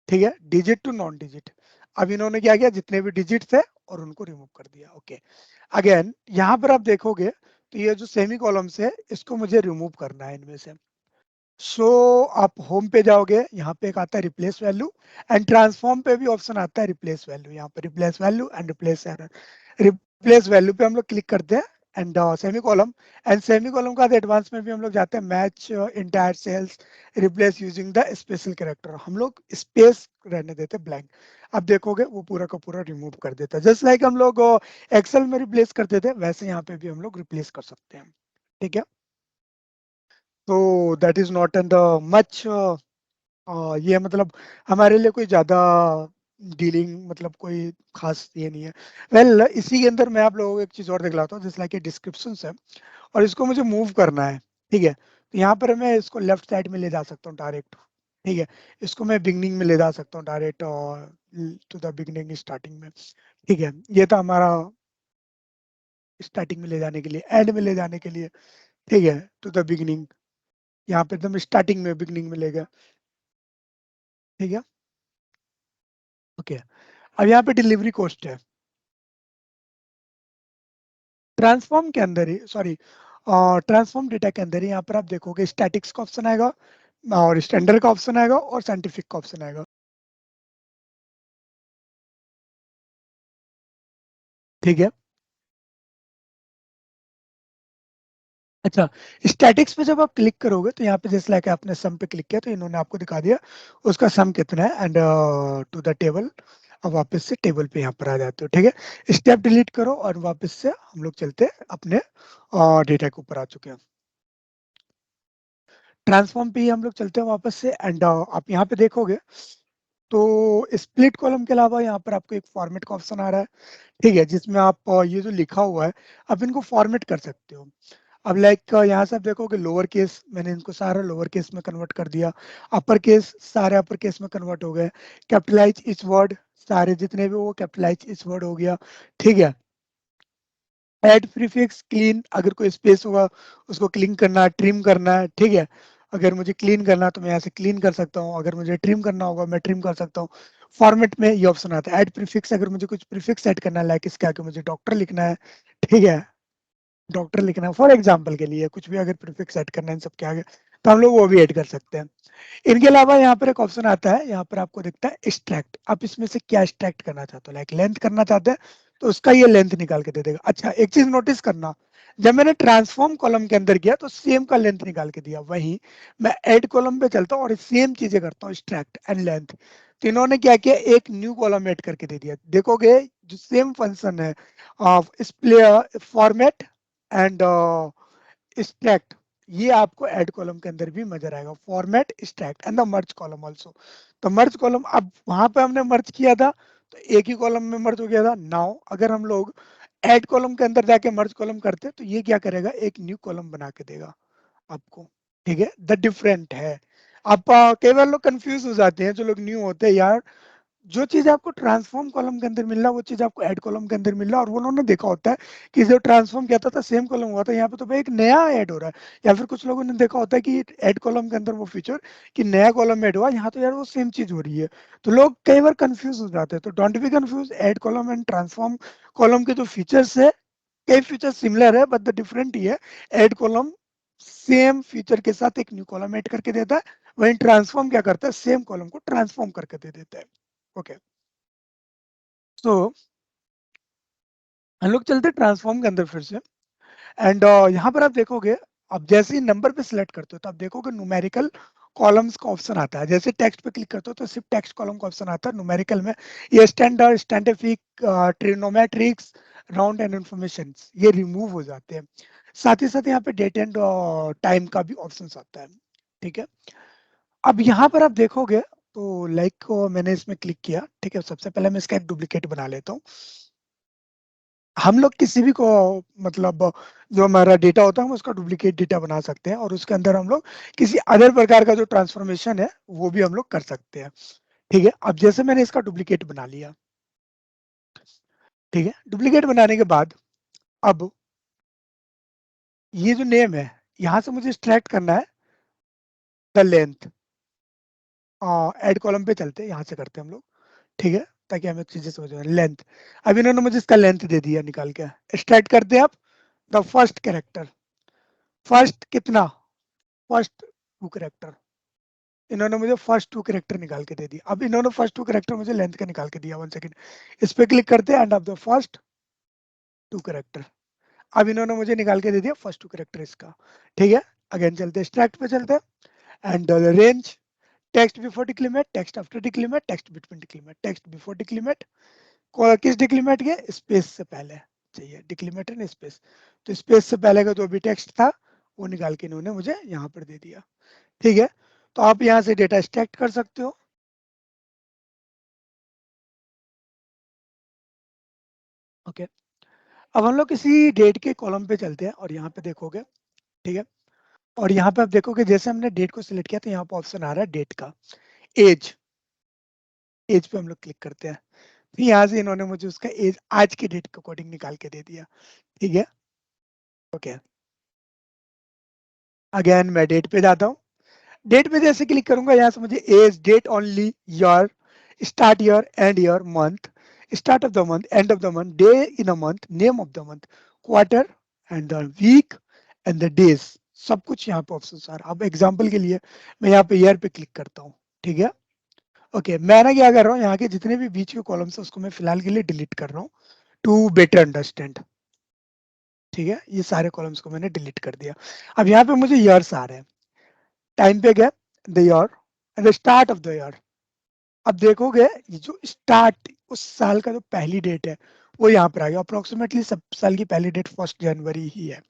ठीक है, डिजिट टू नॉन डिजिट। अब इन्होंने क्या किया, जितने भी डिजिट थे और उनको रिमूव कर दिया। ओके, अगेन यहाँ पर आप देखोगे तो ये जो सेमी कॉलम्स है इसको मुझे रिमूव करना है इनमें से। सो आप होम पे जाओगे, यहाँ पे एक आता है रिप्लेस वैल्यू एंड ट्रांसफॉर्म पे भी ऑप्शन आता है रिप्लेस वैल्यू, यहाँ पे replace value and replace error. Replace value पे हम लोग क्लिक करते हैं and semicolon, and semicolon का एडवांस में भी हम लोग जाते हैं match entire cells replace using the special character, हम लोग स्पेस रहने देते ब्लैंक। अब देखोगे वो पूरा का पूरा रिमूव कर देता है, जस्ट लाइक हम लोग एक्सेल में रिप्लेस करते थे वैसे यहाँ पे भी हम लोग रिप्लेस कर सकते हैं, ठीक है। तो that is not and much, ये मतलब हमारे लिए कोई ज्यादा डीलिंग मतलब कोई खास ये नहीं है। वेल इसी के अंदर मैं आप लोगों को एक चीज और दिखलाता हूँ, जैसे लाइक डिस्क्रिप्शन है और इसको मुझे मूव करना है, ठीक है। तो यहाँ पर मैं इसको लेफ्ट साइड में ले जा सकता हूँ डायरेक्ट, ठीक है, इसको मैं बिगनिंग में ले जा सकता हूँ direct to the beginning starting में। ठीक है, ये था हमारा स्टार्टिंग में ले जाने के लिए, एंड में ले जाने के लिए। ठीक है, टू द बिगनिंग, यहाँ पे एकदम स्टार्टिंग में बिगनिंग में ले गया। ठीक है, ओके। अब यहाँ पे डिलीवरी कॉस्ट है, ट्रांसफॉर्म के अंदर ही, सॉरी, ट्रांसफॉर्म डेटा के अंदर ही यहाँ पर आप देखोगे स्टैटिक्स का ऑप्शन आएगा, और स्टैंडर्ड का ऑप्शन आएगा, और साइंटिफिक का ऑप्शन आएगा। ठीक है, अच्छा, स्टैटिक्स पे जब आप क्लिक करोगे तो यहाँ पे जैसे लाइक आपने सम पे क्लिक किया तो इन्होंने आपको दिखा दिया उसका सम कितना है, एंड टू द टेबल। अब वापस से टेबल पे यहाँ पर आ जाते हो। ठीक है, स्टेप डिलीट करो और वापस से हम लोग चलते हैं अपने डेटा के ऊपर आ चुके हैं। ट्रांसफॉर्म पे ही हम लोग चलते हैं वापस से, एंड आप यहाँ पे देखोगे तो स्प्लिट कॉलम के अलावा यहाँ पर आपको एक फॉर्मेट का ऑप्शन आ रहा है। ठीक है, जिसमें आप ये जो लिखा हुआ है आप इनको फॉर्मेट कर सकते हो। अब लाइक यहाँ से आप देखोगे लोअर केस, मैंने इनको सारा लोअर केस में कन्वर्ट कर दिया, अपर केस सारे अपर केस में कन्वर्ट हो गए, कैपिटलाइज इच वर्ड सारे जितने भी वो कैपिटलाइज इच वर्ड हो गया। ठीक है, ऐड प्रीफिक्स क्लीन, अगर कोई स्पेस होगा उसको क्लीन करना है, ट्रिम करना है। ठीक है, अगर मुझे क्लीन करना है तो मैं यहाँ से क्लीन कर सकता हूँ, अगर मुझे ट्रिम करना होगा मैं ट्रिम कर सकता हूँ। फॉर्मेट में ये ऑप्शन आता है ऐड प्रीफिक्स, अगर मुझे कुछ प्रीफिक्स ऐड करना है, लाइक इसके आगे मुझे डॉक्टर लिखना है। ठीक है, डॉक्टर लिखना है फॉर एग्जाम्पल के लिए, कुछ भी अगर प्रीफिक्स ऐड करना है इन सबके आगे तो हम लोग वो भी ऐड कर सकते हैं। इनके अलावा यहाँ पर एक ऑप्शन आता है, यहाँ पर आपको दिखता है एक्सट्रैक्ट, आप इसमें से क्या एक्सट्रैक्ट करना चाहते हो, लाइक लेंथ करना चाहते हैं तो उसका ये लेंथ निकाल के दे देगा। अच्छा, एक चीज नोटिस करना, जब मैंने ट्रांसफॉर्म कॉलम के अंदर किया तो सेम का लेंथ निकाल के दिया, वहीं मैं ऐड कॉलम पे चलता हूँ और सेम चीजें करता हूँ एक्सट्रैक्ट एंड लेंथ, तो इन्होंने क्या किया एक न्यू कॉलम ऐड करके दे दिया। देखोगे जो सेम फंक्शन है इस फॉर्मेट एंड स्टैक्ड, ये आपको ऐड कॉलम के अंदर भी नजर आएगा, format stacked and the merge column also. तो मर्ज कॉलम, अब वहां पे हमने मर्ज किया था तो एक ही कॉलम में मर्ज हो गया था। नाउ अगर हम लोग ऐड कॉलम के अंदर जाके मर्ज कॉलम करते तो ये क्या करेगा एक न्यू कॉलम बना के देगा आपको। ठीक है, द डिफरेंट है। आप कई बार लोग कंफ्यूज हो जाते हैं जो लोग न्यू होते हैं यार, जो चीज आपको ट्रांसफॉर्म कॉलम के अंदर मिल रहा है वो चीज आपको ऐड कॉलम के अंदर मिल रहा है, और वो उन्होंने देखा होता है कि जो ट्रांसफॉर्म किया था सेम कॉलम हुआ था, यहाँ पे तो भाई एक नया ऐड हो रहा है। या फिर कुछ लोगों ने देखा होता है कि ऐड कॉलम के अंदर वो फीचर कि नया कॉलम ऐड हुआ, यहाँ तो यार वो सेम चीज हो रही है। तो लोग कई बार कंफ्यूज हो जाते हैं, तो don't be confuse, add column and transform column के जो फीचर्स है, कई फीचर सिमिलर है बट द डिफरेंट ही है। ऐड कॉलम सेम फीचर के साथ एक न्यू कॉलम ऐड करके देता है, वहीं ट्रांसफॉर्म क्या करता है सेम कॉलम को ट्रांसफॉर्म करके दे देता है। ओके, तो हम लोग चलते ट्रांसफॉर्म के अंदर फिर से, एंड यहाँ पर आप देखोगे, अब जैसे ही नंबर पे सिलेक्ट करते हो तो आप देखोगे न्यूमेरिकल कॉलम्स का ऑप्शन आता है, जैसे टेक्स्ट पे क्लिक करते हो तो सिर्फ टेक्स्ट कॉलम का ऑप्शन आता है न्यूमेरिकल में। ये स्टैंडर्ड स्टैंडिफिक ट्रिग्नोमेट्रिक्स राउंड एंड इंफॉर्मेशन ये रिमूव हो जाते हैं। साथ ही साथ यहाँ पे डेट एंड टाइम का भी ऑप्शन आता है। ठीक है, अब यहाँ पर आप देखोगे तो लाइक मैंने इसमें क्लिक किया। ठीक है, सबसे पहले मैं इसका एक डुप्लीकेट बना लेता हूँ। हम लोग किसी भी को मतलब जो हमारा डेटा होता है हम उसका डुप्लीकेट डेटा बना सकते हैं, और उसके अंदर हम लोग किसी अदर प्रकार का जो ट्रांसफॉर्मेशन है वो भी हम लोग कर सकते हैं। ठीक है, अब जैसे मैंने इसका डुप्लीकेट बना लिया। ठीक है, डुप्लीकेट बनाने के बाद अब ये जो नेम है यहाँ से मुझे एक्सट्रैक्ट करना है द लेंथ, ऐड कॉलम पे चलते हैं, यहाँ से करते हैं हम लोग। ठीक है, ताकि हमें चीजें समझ में लेंथ, अब इन्होंने मुझे इसका लेंथ दे दिया निकाल के। एक्सट्रैक्ट करते हैं आप द फर्स्ट कैरेक्टर, फर्स्ट कितना, फर्स्ट टू कैरेक्टर, इन्होंने मुझे फर्स्ट टू कैरेक्टर निकाल के दे दिया। अब इन्होंने फर्स्ट टू कैरेक्टर मुझे लेंथ का निकाल के दिया, 1 सेकंड, इस पे क्लिक करते हैं end of the first two character, अब इन्होंने मुझे निकाल के दे दिया फर्स्ट टू कैरेक्टर इसका। ठीक है, अगेन चलते हैं स्ट्रैक्ट पे चलते हैं, and range text before decrement, text after decrement, text between decrement, text before decrement, किस डिक्रीमेंट के स्पेस से पहले चाहिए, डिक्रीमेंट है स्पेस, तो स्पेस से पहले का जो भी टेक्स्ट था वो निकाल के इन्होंने मुझे यहाँ पर दे दिया। ठीक है, तो आप यहाँ से डेटा एक्सट्रैक्ट कर सकते हो। ओके, अब हम लोग किसी डेट के कॉलम पे चलते हैं और यहाँ पे देखोगे। ठीक है, और यहाँ पे आप देखोगे जैसे हमने डेट को सिलेक्ट किया तो यहाँ पे ऑप्शन आ रहा है डेट का। एज, एज पे हम लोग क्लिक करते हैं, तो यहाँ से इन्होंने मुझे उसका एज आज के डेट के अकॉर्डिंग निकाल के दे दिया। ठीक है, ओके। अगेन मैं डेट पे जाता हूँ, डेट पे जैसे क्लिक करूंगा यहाँ से मुझे age, date only, year, start year, end year, month, start of the month, end of the month, day in a month, name of the month, quarter, end the week, end the days, सब कुछ यहाँ पे option आ रहा है। अब example के लिए मैं यहाँ पे ईयर पे क्लिक करता हूँ। ठीक है, ओके। मैं ना क्या कर रहा हूँ, यहाँ के जितने भी बीच के कॉलम्स है उसको मैं फिलहाल के लिए डिलीट कर रहा हूँ टू बेटर अंडरस्टैंड। ठीक है, ये सारे कॉलम्स को मैंने डिलीट कर दिया। अब यहाँ पे मुझे ईयर्स आ रहे हैं, टाइम पे गया, the year and the start of the year. अब देखोगे ये जो स्टार्ट उस साल का जो पहली डेट है वो यहाँ पर आ गया, अप्रोक्सीमेटली सब साल की पहली डेट 1 जनवरी ही है।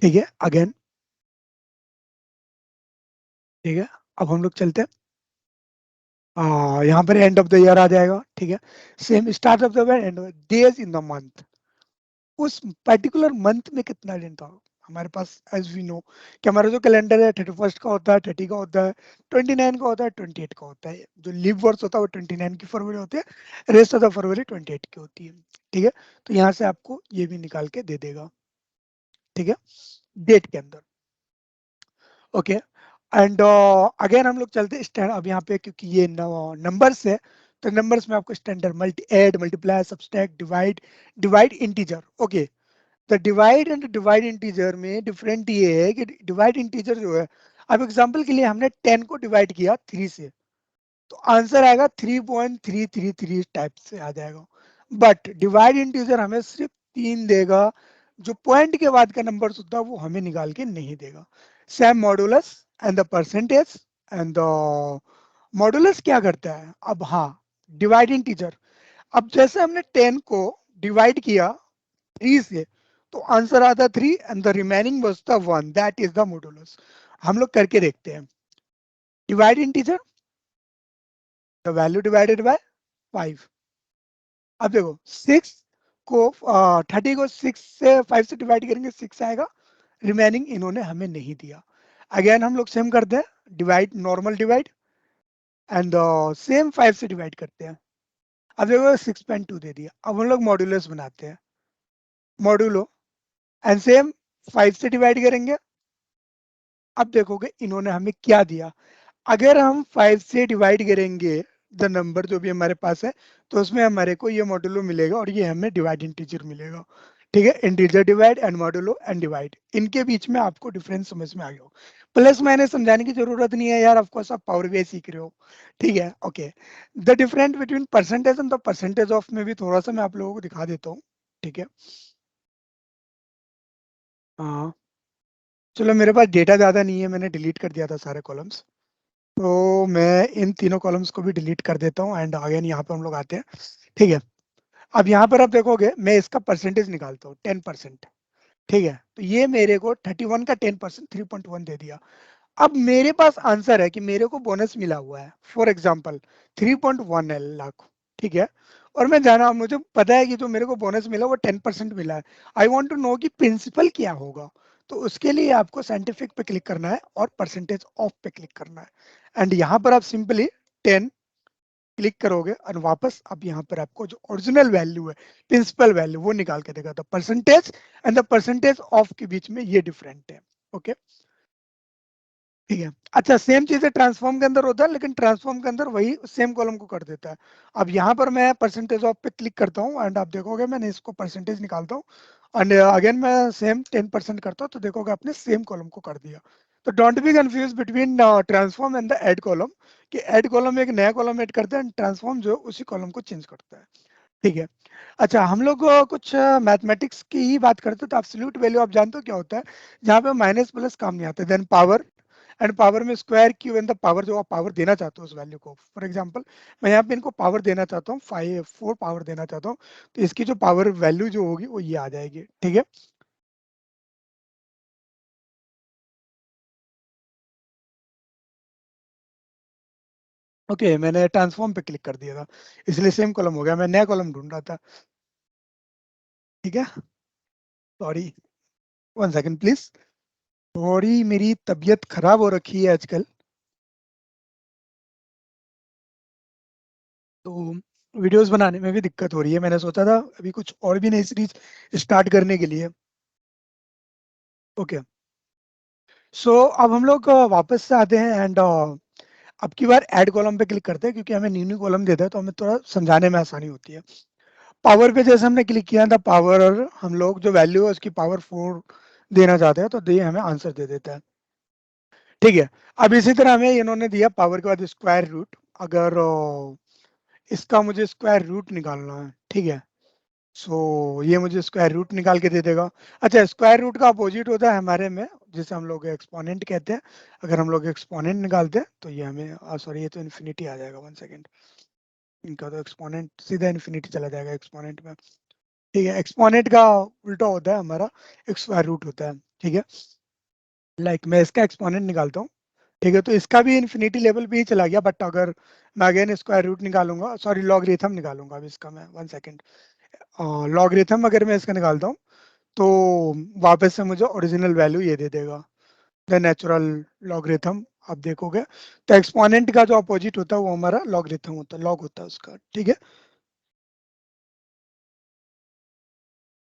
ठीक है, अगेन, ठीक है। अब हम लोग चलते हैं, यहाँ पर एंड ऑफ द ईयर आ जाएगा। ठीक है, same start of the end days in the month, उस पर्टिकुलर मंथ में कितना दिन था हमारे पास। एज वी नो कि हमारा जो कैलेंडर है 31 का होता है, 30 का होता है, 29 का होता है, 28 का होता है। जो लीव वर्ष होता है वो 29 की फरवरी होती है, रेस्ट ऑफ द फरवरी 28 की होती है। ठीक है, तो यहाँ से आपको ये भी निकाल के दे देगा। ठीक है, डेट के अंदर, ओके। एंड अगेन हम लोग चलते स्टैंड, अब यहाँ पे क्योंकि ये नंबर्स है तो नंबर्स में आपको standard multi, add, multiply, subtract, divide, divide integer, okay. तो डिवाइड एंड डिवाइड इंटीजर में डिफरेंट ये है कि डिवाइड इंटीजर जो है, अब एग्जांपल के लिए हमने 10 को डिवाइड किया 3 से, तो आंसर आएगा 3.333 टाइप से आ जाएगा। बट डिवाइड इंटीजर हमें सिर्फ 3 देगा, जो पॉइंट के बाद का नंबर होता है वो हमें निकाल के नहीं देगा। Same modulus and the percentage, and the modulus क्या करता है, अब हाँ, डिवाइड इंटीजर, अब जैसे हमने 10 को डिवाइड किया 3 से, तो आंसर आता 3 and the remaining was the 1, that is the modulus. हम लोग करके देखते हैं, divide integer, the value divided by 5। अब देखो 6 को 30 को 6 से 5 से डिवाइड करेंगे 6 आएगा, रिमेनिंग इन्होंने हमें नहीं दिया। अगेन हम लोग सेम करते हैं, divide, normal divide, and same 5 से डिवाइड करते हैं। अब देखो 6.2 दे दिया, अब हम लोग मॉड्यूलस बनाते हैं, मॉड्यूलो, एंड सेम 5 से डिवाइड करेंगे। अब देखोगे इन्होंने हमें क्या दिया, अगर हम 5 से डिवाइड करेंगे द नंबर जो भी हमारे पास है, तो उसमें हमारे को ये मॉड्यूलो मिलेगा और ये हमें डिवाइड इंटीजर मिलेगा। ठीक है, integer divide and modulo and divide, इनके बीच में आपको डिफरेंस समझ में आ गया हो। प्लस माइनस समझाने की जरूरत नहीं है यार, ऑफकोर्स आप पावर बीआई सीख रहे हो। ठीक है, okay. The difference between percentage and the percentage of में भी थोड़ा सा मैं आप लोगों को दिखा देता हूँ। ठीक है, हाँ, चलो मेरे पास डेटा ज्यादा नहीं है, मैंने डिलीट कर दिया था सारे कॉलम्स, तो मैं इन तीनों कॉलम्स को भी डिलीट कर देता हूँ एंड अगेन यहाँ पे हम लोग आते हैं। ठीक है, अब यहाँ पर आप देखोगे मैं इसका परसेंटेज निकालता हूँ 10%। ठीक है, तो ये मेरे को 31 का 10% 3.1 दे दिया। अब मेरे पास आंसर है कि मेरे को बोनस मिला हुआ है, फॉर एग्जाम्पल 3.1 लाख। ठीक है, और मैं जाना, मुझे पता है कि जो मेरे को बोनस मिला वो 10% मिला है। आई वॉन्ट टू नो कि प्रिंसिपल क्या होगा, तो उसके लिए आपको साइंटिफिक पे क्लिक करना है और परसेंटेज ऑफ पे क्लिक करना है, एंड यहाँ पर आप सिंपली 10 क्लिक करोगे और वापस अब यहाँ पर आपको जो ओरिजिनल वैल्यू है, प्रिंसिपल वैल्यू, वो निकाल के देगा। तो percentage and the percentage of के बीच में ये डिफरेंट है, ओके। ठीक है, अच्छा, सेम चीज है ट्रांसफॉर्म के अंदर होता है, लेकिन ट्रांसफॉर्म के अंदर वही सेम कॉलम को कर देता है। अब यहाँ पर मैं परसेंटेज ऑफ पे क्लिक करता हूँ एंड आप देखोगे मैंने इसको परसेंटेज निकालता हूँ एंड अगेन मैं सेम 10% करता हूँ, तो देखोगे आपने सेम कॉलम को कर दिया। तो don't be confuse between transform and the add column, कि ऐड कॉलम में एक नया कॉलम ऐड करता है, ट्रांसफॉर्म जो है उसी कॉलम को चेंज करता है। ठीक है, अच्छा, हम लोग कुछ मैथमेटिक्स की ही बात करते हैं, तो एब्सोल्यूट वैल्यू आप जानते हो क्या होता है, जहाँ पे माइनस प्लस काम नहीं आता, देन पावर, एंड पावर में square Q and the power, जो आप पावर देना चाहते हो उस वैल्यू को। फॉर एग्जांपल मैं यहाँ पे इनको पावर देना चाहता हूँ, 4 पावर देना चाहता हूँ, तो इसकी जो पावर वैल्यू जो होगी वो ये आ जाएगी। ठीक है, ओके, मैंने ट्रांसफॉर्म पे क्लिक कर दिया था, इसलिए सेम कॉलम हो गया, मैं नया कॉलम ढूंढ रहा था। ठीक है, सॉरी, 1 सेकंड प्लीज, थोड़ी मेरी तबीयत खराब हो रखी है आजकल, तो वीडियोस बनाने में भी दिक्कत हो रही है। मैंने सोचा था अभी कुछ और भी नई सीरीज स्टार्ट करने के लिए। ओके, सो अब हम लोग वापस से आते हैं एंड अब की बार ऐड कॉलम पे क्लिक करते हैं, क्योंकि हमें न्यू न्यू कॉलम देता है तो हमें थोड़ा समझाने में आसानी होती है। पावर पे जैसे हमने क्लिक किया था, पावर हम लोग जो वैल्यू है उसकी पावर 4 देना चाहते हैं, तो ये हमें आंसर दे देता है। ठीक है, अब इसी तरह हमें इन्होंने दिया पावर के बाद स्क्वायर रूट। अगर इसका मुझे स्क्वायर रूट निकालना है, ठीक है, सो ये मुझे स्क्वायर रूट निकाल के दे देगा। अच्छा, स्क्वायर रूट का अपोजिट होता है हमारे में, जिसे हम लोग एक्सपोनेंट कहते हैं। अगर हम लोग एक्सपोनेंट निकालते हैं तो ये हमें सॉरी, ये तो इन्फिनिटी आ जाएगा, 1 सेकेंड। इनका तो एक्सपोनेंट सीधा इन्फिनिटी चला जाएगा एक्सपोनेंट में। ठीक है, एक्सपोनेंट का उल्टा होता है हमारा, स्क्वायर रूट होता है। ठीक है, मैं इसका एक्सपोनेंट निकालता हूँ। ठीक है, तो इसका भी इन्फिनिटी लेवल पे ही चला गया, बट अगर मैं अगेन स्क्वायर रूट निकालूंगा, सॉरी लॉगरिथम निकालूंगा अब इसका मैं, 1 सेकेंड। लॉगरिथम अगर मैं इसका निकालता हूँ तो वापस से मुझे ओरिजिनल वैल्यू ये दे देगा, द नेचुरल लॉगरिथम। आप देखोगे तो एक्सपोनेंट का जो अपोजिट होता है वो हमारा लॉगरिथम होता है, लॉग होता है उसका। ठीक है,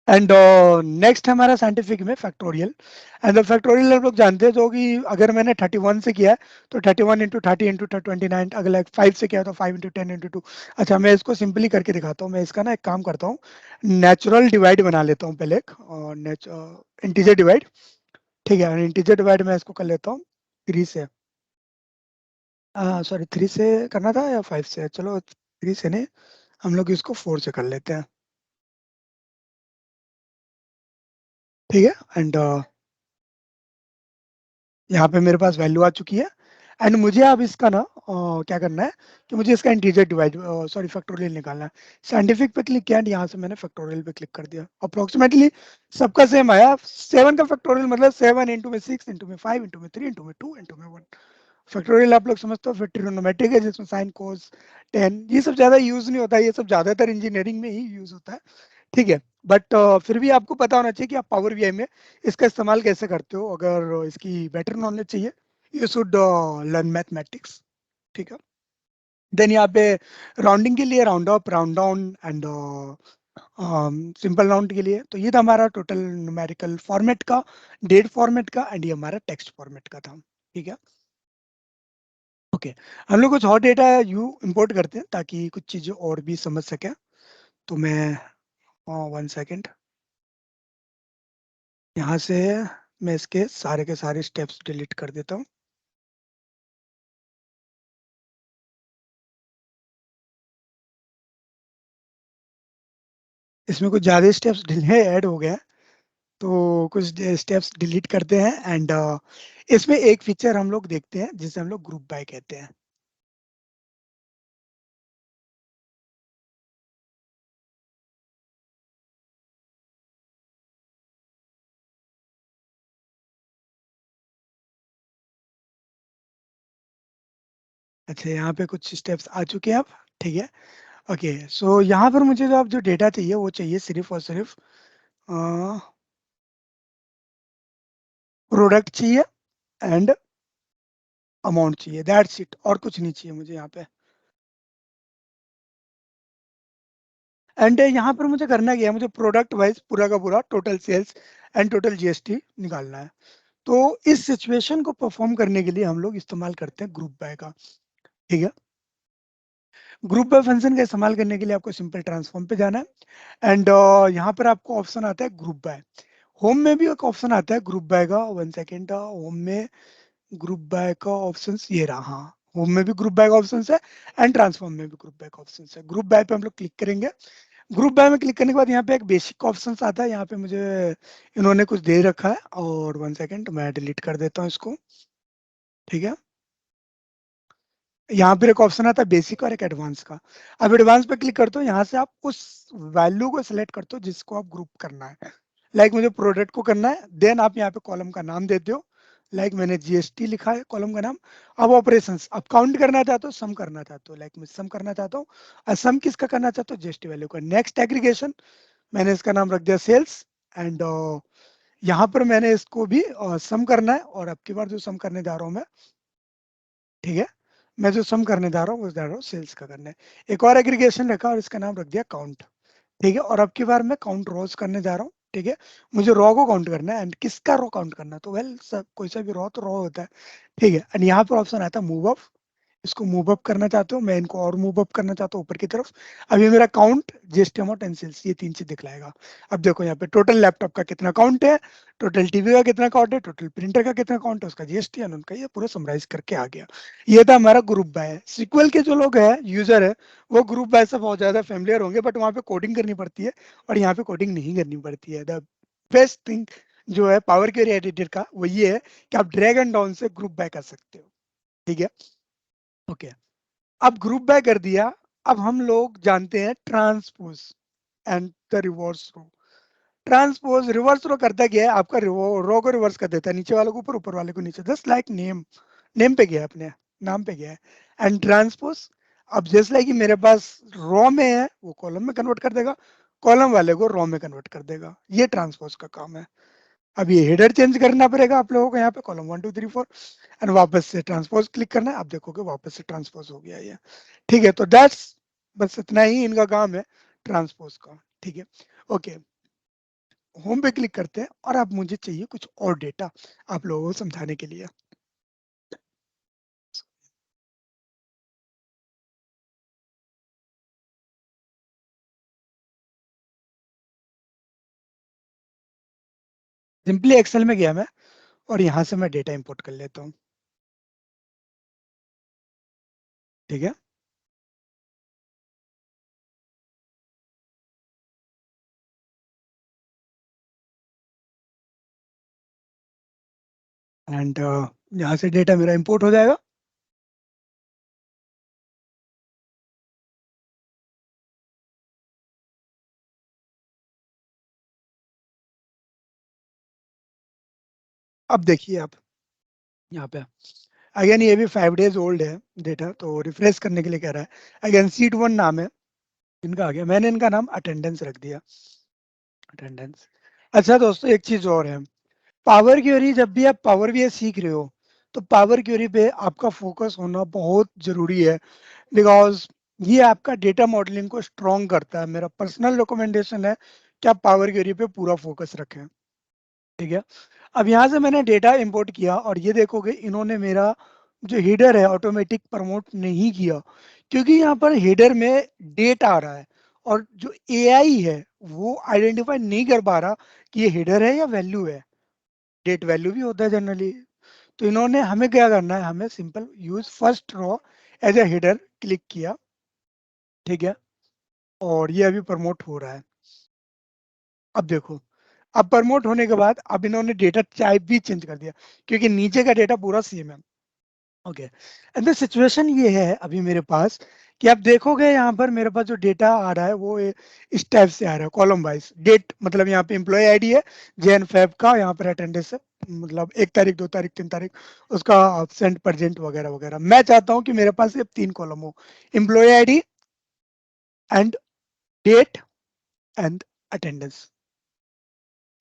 एंड नेक्स्ट हमारा साइंटिफिक में फैक्टोरियल। एंड द फैक्टोरियल हम लोग जानते हैं, जो कि अगर मैंने 31 से किया है तो 31 इंटू 30 इंटू 29, अगर 5 से किया है तो 5 इंटू 10 इंटू 2। अच्छा, मैं इसको सिंपली करके दिखाता हूँ। मैं इसका ना एक काम करता हूँ, नेचुरल डिवाइड बना लेता हूँ पहले, एक इंटीजर डिवाइड। ठीक है, इंटीजर डिवाइड मैं इसको कर लेता हूँ 3 से। सॉरी, 3 से करना था या 5 से? चलो 3 से नहीं, हम लोग इसको 4 से कर लेते हैं। ठीक है, एंड यहाँ पे मेरे पास वैल्यू आ चुकी है। एंड मुझे अब इसका ना क्या करना है कि मुझे इसका इंटीजर डिवाइड, सॉरी फैक्टोरियल निकालना है। साइंटिफिक पे क्लिक किया एंड यहाँ से मैंने फैक्टोरियल पे क्लिक कर दिया। अप्रोक्सीमेटली सबका सेम आया। 7 का फैक्टोरियल मतलब 7 इंटू में 6 इंटू में 5 इंटू में 3 इंटू में 2 इंटू में 1। फैक्टोरियल आप लोग समझते हो, फिर ट्रिग्नोमेट्रिक है जिसमें साइन कोस टेन ये सब ज्यादा यूज नहीं होता है, ये सब ज्यादातर इंजीनियरिंग में ही यूज होता है। ठीक है, बट फिर भी आपको पता होना चाहिए कि आप पावर बीआई में इसका इस्तेमाल कैसे करते हो। अगर इसकी बेटर नॉलेज चाहिए, यू शुड लर्न मैथमेटिक्स। ठीक है, देन यहाँ पे राउंडिंग के लिए round up, round down and simple round के लिए, तो ये था हमारा टोटल न्यूमेरिकल फॉर्मेट का, डेट फॉर्मेट का, एंड ये हमारा टेक्स्ट फॉर्मेट का था। ठीक है, ओके। हम लोग कुछ और डेटा यू इंपोर्ट करते हैं ताकि कुछ चीज़ें और भी समझ सकें। तो मैं 1 सेकेंड, यहाँ से मैं इसके सारे के सारे स्टेप्स डिलीट कर देता हूँ। इसमें कुछ ज़्यादा स्टेप्स डिले ऐड हो गया है, तो कुछ स्टेप्स डिलीट करते हैं। एंड इसमें एक फीचर हम लोग देखते हैं जिसे हम लोग ग्रुप बाय कहते हैं। अच्छा, यहाँ पे कुछ स्टेप्स आ चुके हैं अब। ठीक है, ओके। सो यहाँ पर मुझे जो अब जो डेटा चाहिए वो चाहिए सिर्फ और सिर्फ प्रोडक्ट चाहिए एंड अमाउंट चाहिए, दैट्स इट, और कुछ नहीं चाहिए मुझे यहाँ पे। एंड यहाँ पर मुझे करना क्या है, मुझे प्रोडक्ट वाइज पूरा का पूरा total sales and total GST निकालना है। तो इस सिचुएशन को परफॉर्म करने के लिए हम लोग इस्तेमाल करते हैं ग्रुप बाय का। ठीक है, ग्रुप बाय फंक्शन का इस्तेमाल करने के लिए आपको सिंपल ट्रांसफॉर्म पे जाना है। एंड यहाँ पर आपको ऑप्शन आता है ग्रुप बाय। होम में भी एक ऑप्शन आता है ग्रुप बाय का, 1 सेकेंड। होम में ग्रुप बाय का ऑप्शन ये रहा, हाँ। होम में भी ग्रुप बाय का ऑप्शन है एंड ट्रांसफॉर्म में भी ग्रुप बाय का ऑप्शन है। ग्रुप बाय पे हम लोग क्लिक करेंगे। ग्रुप बाय में क्लिक करने के बाद यहाँ पे एक बेसिक ऑप्शन आता है। यहाँ पे मुझे इन्होंने कुछ दे रखा है, और 1 सेकेंड मैं डिलीट कर देता हूँ इसको। ठीक है, यहाँ पर एक ऑप्शन आता है बेसिक और एक एडवांस का। अब एडवांस पे क्लिक करते हो, यहाँ से आप उस वैल्यू को सिलेक्ट करते हो जिसको आप ग्रुप करना है। मुझे प्रोडक्ट को करना है, देन आप यहाँ पे कॉलम का नाम देते हो। मैंने जीएसटी लिखा है कॉलम का नाम। अब ऑपरेशंस, अब काउंट करना चाहते हो, सम करना चाहते हो, मैं सम करना चाहता हूँ। और सम किसका करना चाहते हो? जीएसटी वैल्यू का। नेक्स्ट एग्रीगेशन, मैंने इसका नाम रख दिया सेल्स। एंड यहाँ पर मैंने इसको भी सम करना है, और अब की बार जो सम करने जा रहा हूँ मैं, ठीक है, मैं जो सम करने जा रहा हूँ वो जा रहा हूँ सेल्स का करने। एक और एग्रीगेशन रखा और इसका नाम रख दिया काउंट। ठीक है, और अब की बार मैं काउंट रोज करने जा रहा हूँ। ठीक है, मुझे रॉ को काउंट करना है, एंड किसका रॉ काउंट करना है, तो वेल सब कोई सा भी रॉ तो रॉ होता है। ठीक है, एंड यहाँ पर ऑप्शन आता है मूव अप। इसको मूव अप करना चाहते हो, मैं इनको और मूव अप करना चाहता हूँ ऊपर की तरफ। अब ये मेरा count, GST amount and sales, ये तीन चीज दिखलाएगा। अब देखो यहाँ पे टोटल लैपटॉप का कितना काउंट है, टोटल टीवी का कितना काउंट है, टोटल प्रिंटर का कितना काउंट है, उसका जीएसटी एंड उनका, ये पूरा समराइज करके आ गया। ये था हमारा ग्रुप बाय। सीक्वल के जो लोग हैं, यूजर है, वो ग्रुप बाय से बहुत ज्यादा फेमिलियर होंगे, बट वहाँ पे कोडिंग करनी पड़ती है, और यहाँ पे कोडिंग नहीं करनी पड़ती है। द बेस्ट थिंग जो है पावर क्वेरी एडिटर का, वो ये है कि आप ड्रैग एंड डाउन से ग्रुप बाय कर सकते हो। ठीक है, ओके। अब ग्रुप बाय कर दिया। अब हम लोग जानते हैं transpose and the reverse row. Transpose reverse row करता क्या है, आपका रो को रिवर्स कर देता है, नीचे वाले को ऊपर, ऊपर वाले को नीचे, जस्ट लाइक नेम। नेम पे गया है, अपने नाम पे गया है। एंड ट्रांसपोज, अब जस्ट लाइक मेरे पास रो में है, वो कॉलम में कन्वर्ट कर देगा, कॉलम वाले को रो में कन्वर्ट कर देगा। ये ट्रांसपोज का काम है। अब ये हेडर चेंज करना पड़ेगा आप लोगों को, यहाँ पे कॉलम 1 2 3 4, एंड वापस से ट्रांसपोज क्लिक करना है, आप देखोगे वापस से ट्रांसपोज हो गया ये। ठीक है, तो दैट्स, बस इतना ही इनका काम है ट्रांसपोज का। ठीक है, ओके। होम पे क्लिक करते हैं, और अब मुझे चाहिए कुछ और डेटा आप लोगों को समझाने के लिए। सिंपली एक्सेल में गया मैं, और यहाँ से मैं डेटा इंपोर्ट कर लेता हूँ। ठीक है, एंड यहाँ से डेटा मेरा इंपोर्ट हो जाएगा। अब देखिए आप यहाँ पे, अगेन ये भी 5 डेज ओल्ड है डेटा, तो रिफ्रेश करने के लिए कह रहा है। अगेन सीट वन नाम है इनका, आ गया, मैंने इनका नाम अटेंडेंस रख दिया, अटेंडेंस। अच्छा दोस्तों, एक चीज और है, पावर क्वेरी, जब भी आप पावर बीआई सीख रहे हो, तो पावर क्वेरी पे आपका फोकस होना बहुत जरूरी है, बिकॉज ये आपका डेटा मॉडलिंग को स्ट्रॉन्ग करता है। मेरा पर्सनल रिकमेंडेशन है कि आप पावर क्वेरी पे पूरा फोकस रखें। ठीक है, अब यहाँ से मैंने डेटा इंपोर्ट किया, और ये देखोगे इन्होंने मेरा जो हेडर है ऑटोमेटिक प्रमोट नहीं किया, क्योंकि यहाँ पर हेडर में डेट आ रहा है, और जो एआई है वो आइडेंटिफाई नहीं कर पा रहा कि ये हेडर है या वैल्यू है। डेट वैल्यू भी होता है जनरली। तो इन्होंने हमें क्या करना है, हमें simple use first row as a header click किया। ठीक है, और ये अभी प्रमोट हो रहा है। अब देखो, अब प्रमोट होने के बाद अब इन्होंने डेटा टाइप भी चेंज कर दिया, क्योंकि नीचे का डेटा पूरा सेम है। ओके, एंड द सिचुएशन ये है अभी मेरे पास, कि आप देखोगे यहाँ पर मेरे पास जो डेटा आ रहा है वो इस टाइप से आ रहा है, कॉलम वाइज डेट, मतलब यहाँ पे एम्प्लॉय आईडी है, जैन फैब का, यहाँ पर अटेंडेंस है, मतलब 1 तारीख 2 तारीख 3 तारीख, उसका एबसेंट प्रेजेंट वगैरह वगैरह। मैं चाहता हूँ कि मेरे पास ये 3 कॉलम हो, employee ID and date and attendance,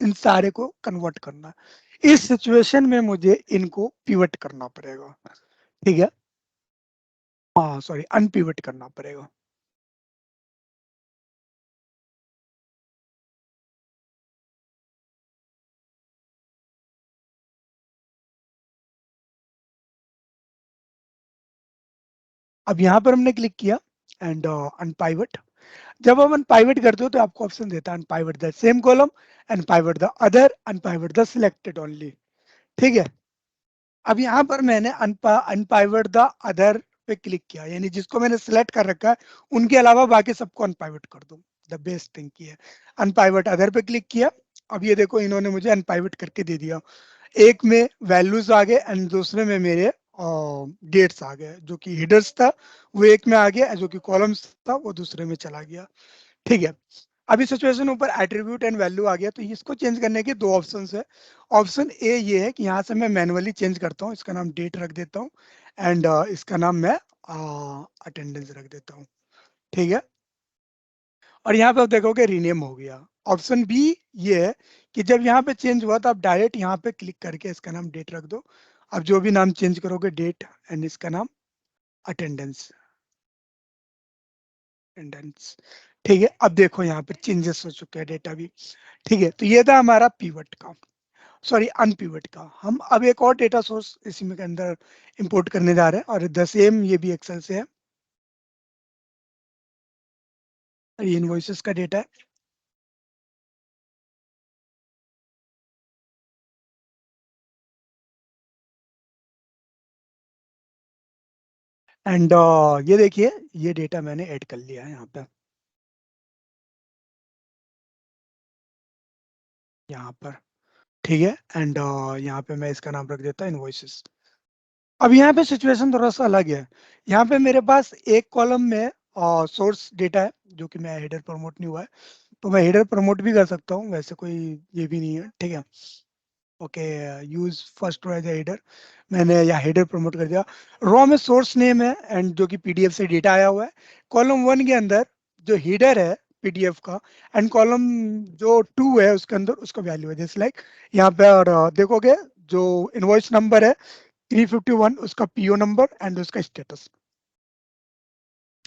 इन सारे को कन्वर्ट करना है। इस सिचुएशन में मुझे इनको पिवट करना पड़ेगा। ठीक है, हाँ सॉरी, अनपिवट करना पड़ेगा। अब यहाँ पर हमने क्लिक किया, एंड अनपाइवट। जब हम अनपाइवट करते हो तो आपको ऑप्शन देता है unpivot the same column, unpivot the other, unpivot the selected only. ठीक है, अब यहाँ पर मैंने अनपाइवट द अदर पे क्लिक किया, यानी जिसको मैंने सिलेक्ट कर रखा है उनके अलावा बाकी सबको अनपाइवट कर दूं। द बेस्ट थिंग की है, अनपाइवट अदर पे क्लिक किया। अब ये देखो इन्होंने मुझे अनपाइवट करके दे दिया। एक में वैल्यूज आ गए, एंड दूसरे में मेरे डेट्स आ गए, जो कि हेडर्स था वो एक में आ गया, जो कि कॉलम्स था वो दूसरे में चला गया। ठीक है, अभी सिचुएशन ऊपर एट्रीब्यूट एंड वैल्यू आ गया, तो इसको चेंज करने के दो ऑप्शंस है। ऑप्शन ए ये है कि यहाँ से मैं मैनुअली चेंज करता हूँ, इसका नाम डेट रख देता हूँ, एंड इसका नाम मैं अटेंडेंस रख देता हूँ। ठीक है, और यहाँ पे आप देखोगे रीनेम हो गया। ऑप्शन बी ये है कि जब यहाँ पे चेंज हुआ तो आप डायरेक्ट यहाँ पे क्लिक करके इसका नाम डेट रख दो। अब जो भी नाम चेंज करोगे डेट एंड इसका नाम अटेंडेंस। अटेंडेंस ठीक है। अब देखो यहाँ पे चेंजेस हो चुके हैं डेटा भी। ठीक है, तो ये था हमारा पीवट का, सॉरी अनपिवट का। हम अब एक और डेटा सोर्स इसी में के अंदर इंपोर्ट करने जा रहे हैं और द सेम ये भी एक्सेल से है। ये इनवॉइसेस का डेटा है। एंड ये देखिए, ये डेटा मैंने ऐड कर लिया है यहाँ पे, यहाँ पर। ठीक है, एंड यहाँ पे मैं इसका नाम रख देता हूँ इनवॉइसेस। अब यहाँ पे सिचुएशन थोड़ा सा अलग है। यहाँ पे मेरे पास एक कॉलम में सोर्स डेटा है जो कि मैं हेडर प्रमोट नहीं हुआ है, तो मैं हेडर प्रमोट भी कर सकता हूँ, वैसे कोई ये भी नहीं है। ठीक है, okay, use first row as header, मैंने यहाँ हेडर प्रमोट कर दिया। रॉ में सोर्स नेम है एंड जो कि पीडीएफ से डेटा आया हुआ है। कॉलम वन के अंदर जो हेडर है पीडीएफ का, एंड कॉलम जो टू है उसके अंदर उसका वैल्यू है, जैसे लाइक यहाँ पे। और देखोगे जो इनवॉइस नंबर है 351, उसका पीओ नंबर एंड उसका स्टेटस।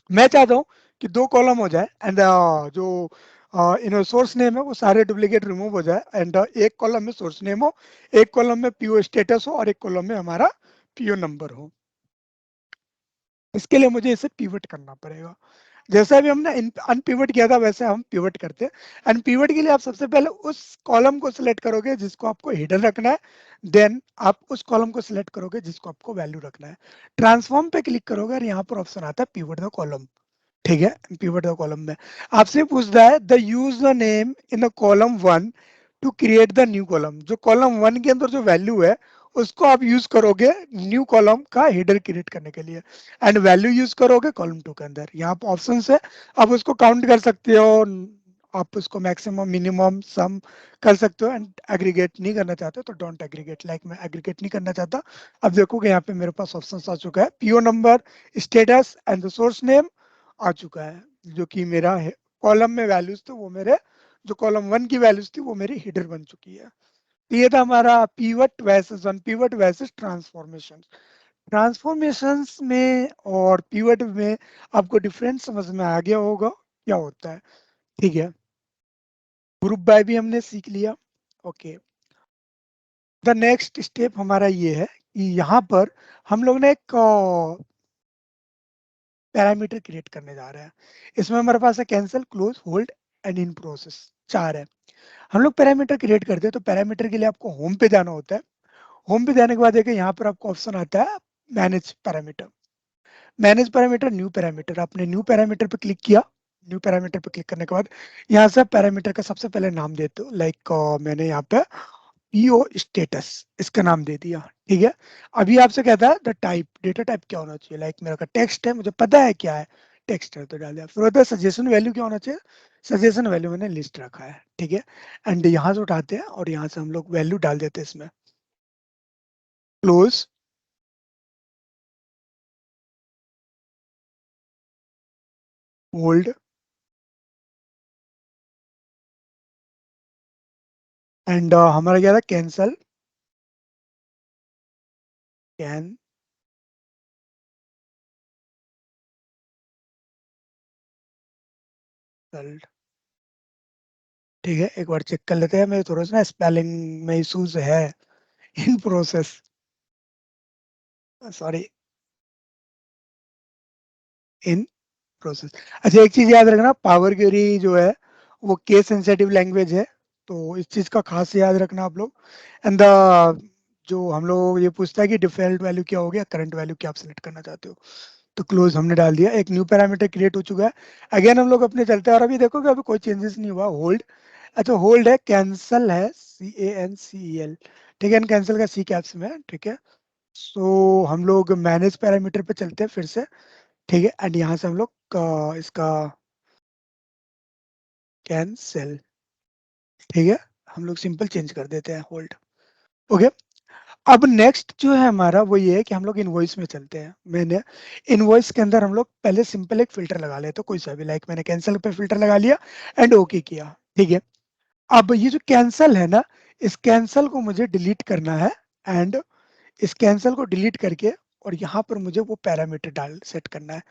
मैं चाहता हूँ कि दो कॉलम हो जाए एंड जो इन सोर्स नेम है वो सारे डुप्लीकेट रिमूव हो जाए एंड एक कॉलम में सोर्स नेम हो, एक कॉलम में पीओ स्टेटस हो और एक कॉलम में हमारा पीओ नंबर हो। इसके लिए मुझे इसे पिवट करना पड़ेगा। जैसे अभी हमने अनपिवट किया था वैसे हम पिवट करते हैं। एंड पिवट के लिए आप सबसे पहले उस कॉलम को सिलेक्ट करोगे जिसको आपको हेडर रखना है, देन आप उस कॉलम को सिलेक्ट करोगे जिसको आपको वैल्यू रखना है। ट्रांसफॉर्म पे क्लिक करोगे और यहाँ पर ऑप्शन आता है पिवट द कॉलम। ठीक है, पिवट द कॉलम में आपसे पूछता है the use the name in the column one two create the new column. जो कॉलम वन के अंदर जो वैल्यू है उसको आप यूज करोगे न्यू कॉलम का हेडर क्रिएट करने के लिए, एंड वैल्यू यूज करोगे कॉलम टू के अंदर। यहाँ पर ऑप्शन है, आप उसको काउंट कर सकते हो, आप उसको मैक्सिमम मिनिमम सम कर सकते हो, एंड एग्रीगेट नहीं करना चाहते हो तो डोंट एग्रीगेट, लाइक मैं एग्रीगेट नहीं करना चाहता। अब देखोगे यहाँ पे मेरे पास ऑप्शन आ चुका है, PO number, status and the source name आ चुका है। जो कि मेरा कॉलम में वैल्यूज थे वो मेरे, जो कॉलम वन की वैल्यूज थी वो मेरी हेडर बन चुकी है। तो ये था हमारा पीवट वैसेस अन पीवट वैसेस ट्रांसफॉर्मेशन। ट्रांसफॉर्मेशंस में और पीवट में आपको डिफरेंस समझ में आ गया होगा क्या होता है। ठीक है, ग्रुप बाय भी हमने सीख लिया। ओके, द नेक्स्ट स्टेप हमारा ये है कि यहाँ पर हम लोग ने एक पैरामीटर क्रिएट करने जा रहे हैं। इसमें हमारे पास है cancel, close, hold and in process, चार है। हम लोग पैरामीटर क्रिएट करते हैं तो पैरामीटर के लिए आपको होम पे जाना होता है। होम पे जाने के बाद देखिए यहाँ पर आपको ऑप्शन आता है manage parameter. Manage parameter, new parameter, आपने न्यू पैरामीटर पे क्लिक किया। न्यू पैरामीटर पे क्लिक करने के बाद यहाँ से पैरामीटर का सबसे पहले नाम देते हो, लाइक मैंने यहाँ पे पीओ स्टेटस इसका नाम दे दिया। ठीक है, अभी आपसे कहता है द टाइप, डेटा टाइप क्या होना चाहिए, लाइक मेरा का टेक्स्ट है, मुझे पता है क्या है, टेक्स्ट है तो डाल दिया। फिर होता है सजेशन वैल्यू क्या होना चाहिए, सजेशन वैल्यू मैंने लिस्ट रखा है। ठीक है, एंड यहाँ से उठाते हैं और यहाँ से हम लोग वैल्यू डाल देते हैं इसमें, क्लोज, होल्ड एंड हमारा क्या था, कैंसल, कैंसल्ड। ठीक है, एक बार चेक कर लेते हैं, मेरे थोड़ा सा ना स्पेलिंग में इशूज है in process, sorry, in process. अच्छा, एक चीज याद रखना, पावर क्वेरी जो है वो केस सेंसिटिव लैंग्वेज है, तो इस चीज का खास याद रखना आप लोग। एंड द जो हम लोग ये पूछता है कि डिफॉल्ट वैल्यू क्या हो गया, करंट वैल्यू क्या आप सिलेक्ट करना चाहते हो। तो क्लोज हमने डाल दिया, एक न्यू पैरामीटर क्रिएट हो चुका है। अगेन हम लोग अपने चलते हैं और अभी देखो कि अभी कोई चेंजेस नहीं हुआ। होल्ड, अच्छा होल्ड है, कैंसल है, CANCEL। ठीक है, कैंसिल का सी कैप्स में है। ठीक है, सो हम लोग मैनेज पैरामीटर पे चलते हैं फिर से। ठीक है, एंड यहाँ से हम लोग इसका कैंसिल। ठीक है, हम लोग सिंपल चेंज कर देते हैं होल्ड। ओके, अब नेक्स्ट जो है हमारा वो ये है कि हम लोग इनवॉइस में चलते हैं। मैंने इनवॉइस के अंदर हम लोग पहले सिंपल एक फिल्टर लगा लेते हैं, कोई सा भी, लाइक मैंने कैंसिल पे फिल्टर लगा लिया एंड ओके किया, ठीक है। अब ये जो कैंसल है ना, इस कैंसल को मुझे डिलीट करना है, एंड इस कैंसल को डिलीट करके और यहाँ पर मुझे वो पैरामीटर डाल सेट करना है,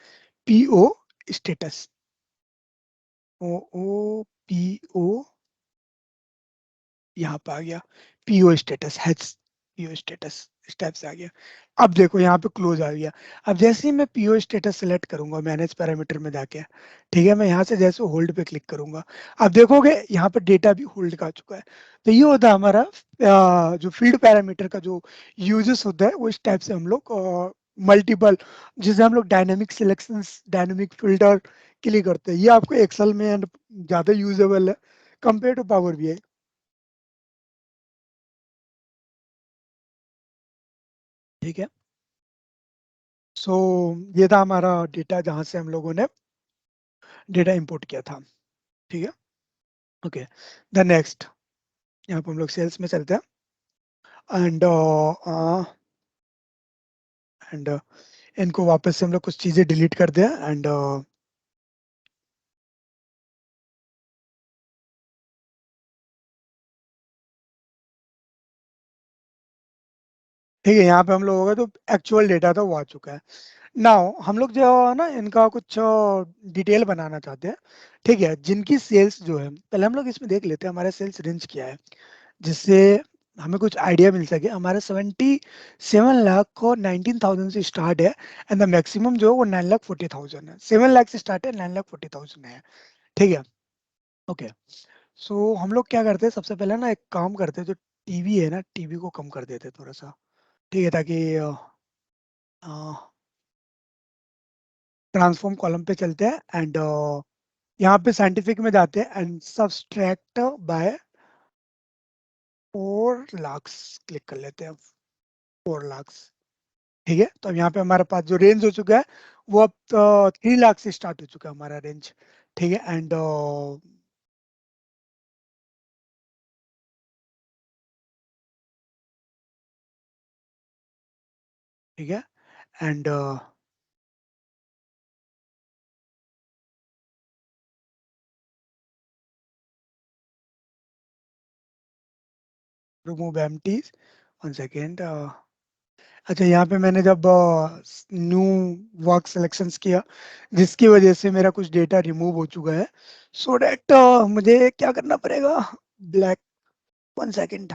पीओ स्टेटस, ओ ओ पी ओ, यहाँ पे आ गया PO status, hatch PO status, इस टाइप से आ गया। अब देखो यहाँ पे क्लोज आ गया। अब जैसे ही मैं पीओ स्टेटस सेलेक्ट करूंगा मैनेज पैरामीटर में जाके, ठीक है, मैं यहाँ से जैसे होल्ड पे क्लिक करूंगा, अब देखोगे यहाँ पे डेटा भी होल्ड का आ चुका है। तो ये होता है हमारा जो फील्ड पैरामीटर का जो यूजेस होता है, वो इस टाइप से हम लोग मल्टीपल, जिसे हम लोग डायनेमिक सिलेक्शन, डायनेमिक फिल्टर के लिए करते हैं। ये आपको एक्सेल में ज्यादा यूजेबल है कंपेयर टू पावर बीआई, ठीक है। सो ये था हमारा डेटा जहां से हम लोगों ने डेटा इंपोर्ट किया था, ठीक है। ओके, द नेक्स्ट, यहाँ पे हम लोग सेल्स में चलते हैं, एंड एंड इनको वापस से हम लोग कुछ चीजें डिलीट कर दें, एंड ठीक है, यहाँ पे हम लोगों का तो एक्चुअल डेटा था वो आ चुका है। नाउ हम लोग जो है ना इनका कुछ डिटेल बनाना चाहते हैं, ठीक है, जिनकी सेल्स जो है, पहले हम लोग इसमें देख लेते हैं हमारा सेल्स रेंज क्या है, जिससे हमें कुछ आइडिया मिल सके। हमारे 77 लाख को 19,000 से स्टार्ट है, एंड द मैक्सिमम जो है वो 9,40,000 है। 7 लाख से स्टार्ट है, 9,40,000 है, ठीक है। ओके, सो हम लोग क्या करते हैं, सबसे पहले ना एक काम करते हैं, जो टीवी है ना, टीवी को कम कर देते हैं थोड़ा सा, ठीक है, ताकि ट्रांसफॉर्म कॉलम पे चलते हैं, एंड यहाँ पे साइंटिफिक में जाते हैं and subtract by 4 lakh click कर लेते हैं, 4 लाख, ठीक है। तो अब यहाँ पे हमारे पास जो रेंज हो चुका है वो अब 3 लाख से स्टार्ट हो चुका है हमारा रेंज, ठीक है। एंड ठीक है, एंड रिमूव एम्प्टीज, 1 सेकेंड। अच्छा, यहाँ पे मैंने जब न्यू वर्क सिलेक्शंस किया, जिसकी वजह से मेरा कुछ डेटा रिमूव हो चुका है, सो डैट मुझे क्या करना पड़ेगा, ब्लैक, 1 सेकेंड।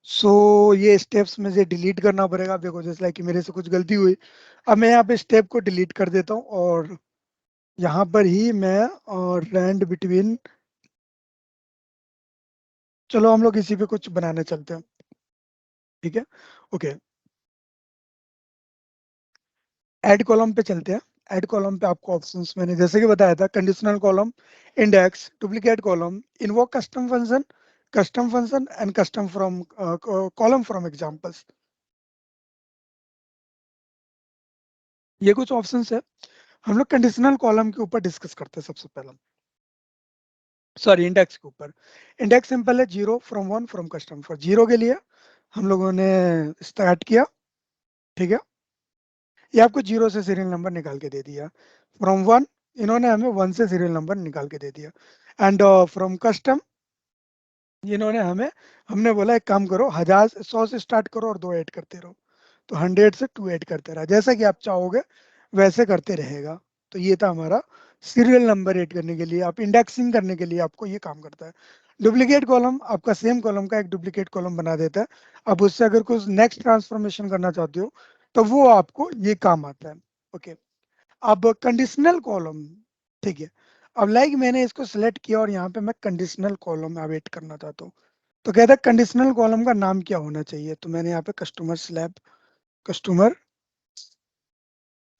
सो ये स्टेप्स में से डिलीट करना पड़ेगा। आप देखो जैसे कि मेरे से कुछ गलती हुई, अब मैं यहाँ पे स्टेप को डिलीट कर देता हूँ, और यहाँ पर ही मैं रैंड बिटवीन, चलो हम लोग इसी पे कुछ बनाने चलते हैं, ठीक है। ओके, ऐड कॉलम पे चलते हैं। ऐड कॉलम पे आपको ऑप्शंस मैंने जैसे कि बताया था, conditional column, index, duplicate column, invoke custom function and custom from column from examples, ये कुछ ऑप्शंस है। हम लोग कंडीशनल कॉलम के ऊपर डिस्कस करते हैं सबसे पहले, सॉरी इंडेक्स के ऊपर। इंडेक्स सिंपल है, 0 फ्रॉम 1 फ्रॉम कस्टम। फॉर 0 के लिए हम लोगों ने स्टार्ट किया, ठीक है, ये आपको 0 से सीरियल नंबर निकाल के दे दिया। फ्रॉम 1, इन्होंने हमें 1 से सीरियल नंबर निकाल के दे दिया। एंड फ्रॉम कस्टम, इन्होंने हमें, हमने बोला एक काम करो, 1,000 100 से स्टार्ट करो और 2 ऐड करते रहो, तो 100 से 2 ऐड करते रहा, जैसा कि आप चाहोगे वैसे करते रहेगा। तो ये था हमारा सीरियल नंबर ऐड करने के लिए, आप इंडेक्सिंग करने के लिए आपको ये काम करता है। डुप्लीकेट कॉलम आपका सेम कॉलम का एक डुप्लीकेट कॉलम बना देता है। अब उससे अगर कुछ नेक्स्ट ट्रांसफॉर्मेशन करना चाहते हो तो वो आपको ये काम आता है। ओके, अब कंडीशनल कॉलम, ठीक है। अब लाइक मैंने इसको सिलेक्ट किया और यहाँ पे मैं कंडीशनल कॉलम ऐड करना चाहता हूँ, तो कहता है कंडीशनल कॉलम का नाम क्या होना चाहिए, तो मैंने यहाँ पे कस्टमर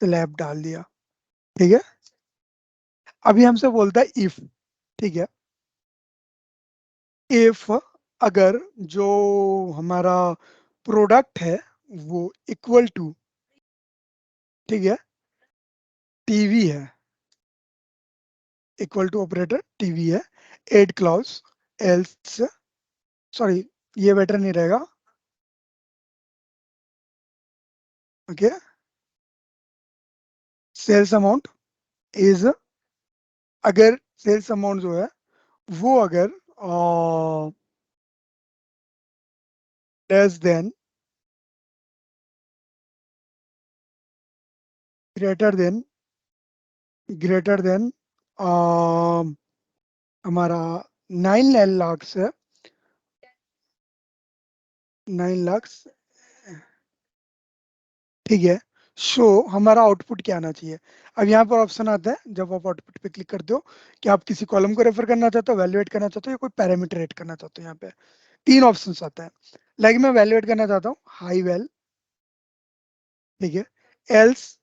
स्लैब डाल दिया, ठीक है। अभी हमसे बोलता है इफ, ठीक है, इफ अगर जो हमारा प्रोडक्ट है वो इक्वल टू, ठीक है, टीवी है, इक्वल टू ऑपरेटर टीवी है, एड क्लाउज एल्स, सॉरी ये बेटर नहीं रहेगा, ओके, सेल्स अमाउंट इज, अगर सेल्स अमाउंट जो है वो अगर less than, greater than, greater than हमारा 9 लाख से, 9 लाख, ठीक है। शो हमारा आउटपुट क्या आना चाहिए। अब यहाँ पर ऑप्शन आता है जब आप आउटपुट पे क्लिक करते हो कि आप किसी कॉलम को रेफर करना चाहते हो, वैल्यूएट करना चाहते हो, या कोई पैरामीटर एड करना चाहते हो। यहाँ पे 3 ऑप्शंस आता है। लाइक मैं वैल्यूएट करना चाहता हूँ हाई वैल, ठीक है। एल्स,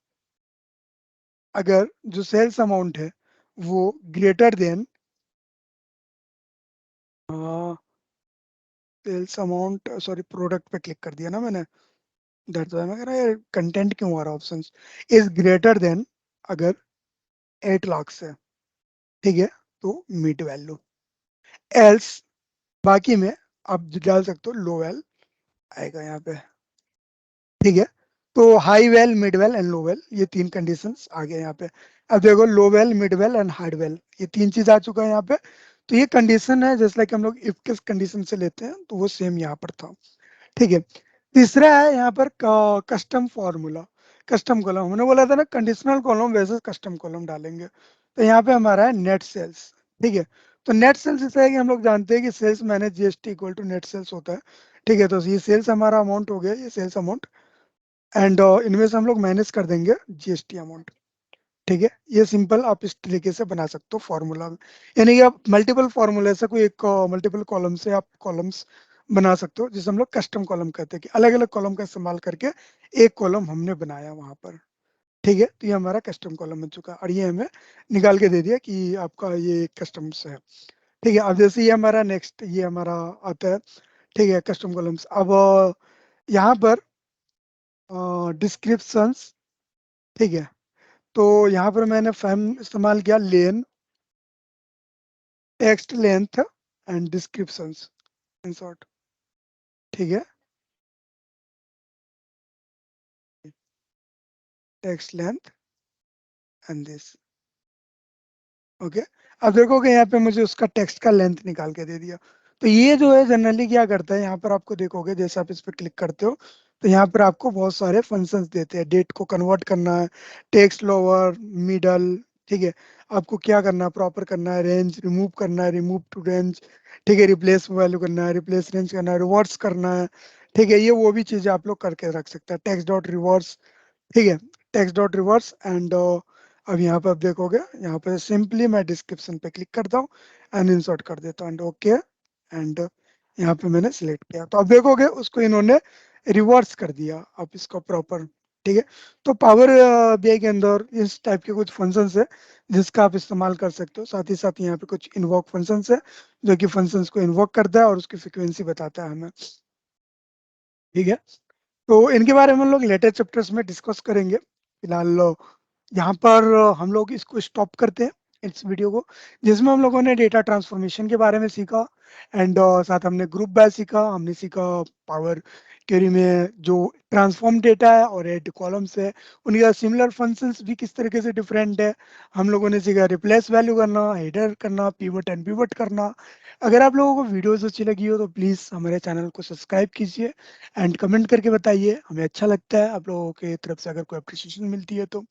अगर जो सेल्स अमाउंट है वो greater than, sales amount, sorry product पे क्लिक कर दिया ना मैंने, दैट्स व्हाई मैं कह रहा यार कंटेंट क्यों आ रहा ऑप्शंस, इज ग्रेटर देन, अगर 8 लाख से, ठीक है, तो मीट वैल्यू। एल्स, बाकी में आप डाल सकते हो लो वेल आएगा यहाँ पे, ठीक है। तो high level, mid level and low level, ये 3 कंडीशंस आ गए यहाँ पे। अब देखो low level, mid level and hard level, ये 3 चीज आ चुका है यहाँ पे। तो ये कंडीशन है जैसे कि हम लोग इफ किस कंडीशन से लेते हैं, तो वो सेम यहाँ पर था, ठीक है। तीसरा है यहाँ पर कस्टम फॉर्मूला, कस्टम कॉलम। हमने बोला था ना कंडीशनल कॉलम वैसे कस्टम कॉलम डालेंगे। तो यहाँ पे हमारा है नेट सेल्स, ठीक है। तो नेट सेल्स ऐसा है कि हम लोग जानते हैं कि sales minus GST equal to net sales होता है, ठीक है। तो ये सेल्स हमारा अमाउंट हो गया, ये सेल्स अमाउंट, एंड इनमें से हम लोग माइनस कर देंगे जीएसटी अमाउंट, ठीक है। ये सिंपल आप इस तरीके से बना सकते हो फॉर्मूला में, यानी कि आप मल्टीपल फॉर्मूले से कोई एक मल्टीपल कॉलम से आप कॉलम्स बना सकते हो, जिसे हम लोग कस्टम कॉलम कहते हैं, कि अलग अलग कॉलम का इस्तेमाल करके एक कॉलम हमने बनाया वहां पर, ठीक है। तो ये हमारा कस्टम कॉलम बन चुका है, और ये हमें निकाल के दे दिया कि आपका ये कस्टम्स है, ठीक है। अब जैसे ये हमारा नेक्स्ट, ये हमारा आता है, ठीक है, कस्टम कॉलम्स। अब यहाँ पर डिस्क्रिप्शंस, ठीक है। तो यहाँ पर मैंने फैम इस्तेमाल किया, len, text length and descriptions in short, ठीक है। Text length and this, okay. अब देखोगे यहाँ पे मुझे उसका टेक्स्ट का लेंथ निकाल के दे दिया। तो ये जो है जनरली क्या करता है, यहाँ पर आपको देखोगे जैसे आप इस पर क्लिक करते हो, तो यहाँ पर आपको बहुत सारे फंक्शंस देते हैं। डेट को कन्वर्ट करना है, टेक्स्ट लोअर, मिडल, ठीक है। आपको क्या करना है, प्रॉपर करना है, रेंज रिमूव करना है, रिमूव टू रेंज, ठीक है। रिप्लेस वैल्यू करना है, रिप्लेस रेंज करना है, रिवर्स करना है, ठीक है। ये वो भी चीजें आप लोग करके रख सकते हैं। टेक्स्ट डॉट रिवर्स, ठीक है, टेक्स्ट डॉट रिवर्स एंड अब यहाँ पे आप देखोगे, यहाँ पे सिंपली मैं डिस्क्रिप्शन पे क्लिक करता हूँ एंड इंसर्ट कर देता हूँ एंड ओके, एंड यहाँ पे मैंने सिलेक्ट किया। तो अब देखोगे उसको इन्होंने रिवर्स कर दिया, आप इसको प्रॉपर, ठीक है। तो पावर बीआई के अंदर इस टाइप के कुछ फंक्शंस है जिसका आप इस्तेमाल कर सकते हो। साथ ही साथ यहाँ पे कुछ इन्वोक फंक्शंस है जो कि फंक्शंस को इन्वोक करता है और उसकी फ्रिक्वेंसी बताता है हमें, ठीक है। तो इनके बारे में हम लोग लेटर चैप्टर्स में डिस्कस करेंगे। फिलहाल यहाँ पर हम लोग इसको स्टॉप करते हैं इस वीडियो को, जिसमें हम लोगों ने डेटा ट्रांसफॉर्मेशन के बारे में सीखा, एंड साथ हमने ग्रुप बाय सीखा, हमने सीखा पावर क्वेरी में जो ट्रांसफॉर्म डेटा है और एड कॉलम्स है, उनका सिमिलर फंक्शंस भी किस तरीके से डिफरेंट है। हम लोगों ने सीखा रिप्लेस वैल्यू करना, हेडर करना, पिवट एंड पिवट करना। अगर आप लोगों को वीडियोस अच्छी लगी हो तो प्लीज़ हमारे चैनल को सब्सक्राइब कीजिए एंड कमेंट करके बताइए, हमें अच्छा लगता है आप लोगों की तरफ से अगर कोई अप्रिशिएशन मिलती है तो।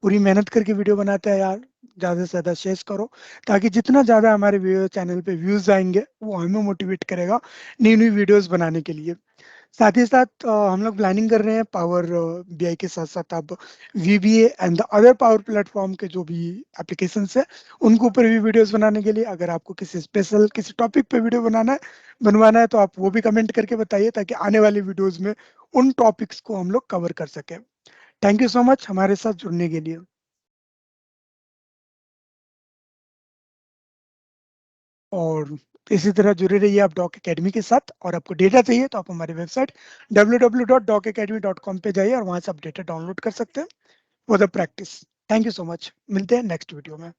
पूरी मेहनत करके वीडियो बनाते हैं यार, ज़्यादा से ज़्यादा शेयर करो, ताकि जितना ज़्यादा हमारे चैनल पे व्यूज़ आएंगे वो हमें मोटिवेट करेगा नई नई वीडियोस बनाने के लिए। साथ ही साथ हम लोग प्लानिंग कर रहे हैं पावर बीआई के साथ साथ अब VBA and the other power platform के जो भी एप्लीकेशंस है उनके ऊपर भी वीडियोस बनाने के लिए। अगर आपको किसी स्पेशल किसी टॉपिक पे वीडियो बनवाना है तो आप वो भी कमेंट करके बताइए, ताकि आने वाली वीडियोस में उन टॉपिक्स को हम लोग कवर कर सकें। थैंक यू सो मच हमारे साथ जुड़ने के लिए। और इसी तरह जुड़े रहिए आप डॉक एकेडमी के साथ, और आपको डेटा चाहिए तो आप हमारी वेबसाइट www.docacademy.com पे जाइए और वहां से आप डेटा डाउनलोड कर सकते हैं for the practice. Thank you so much, मिलते हैं नेक्स्ट वीडियो में।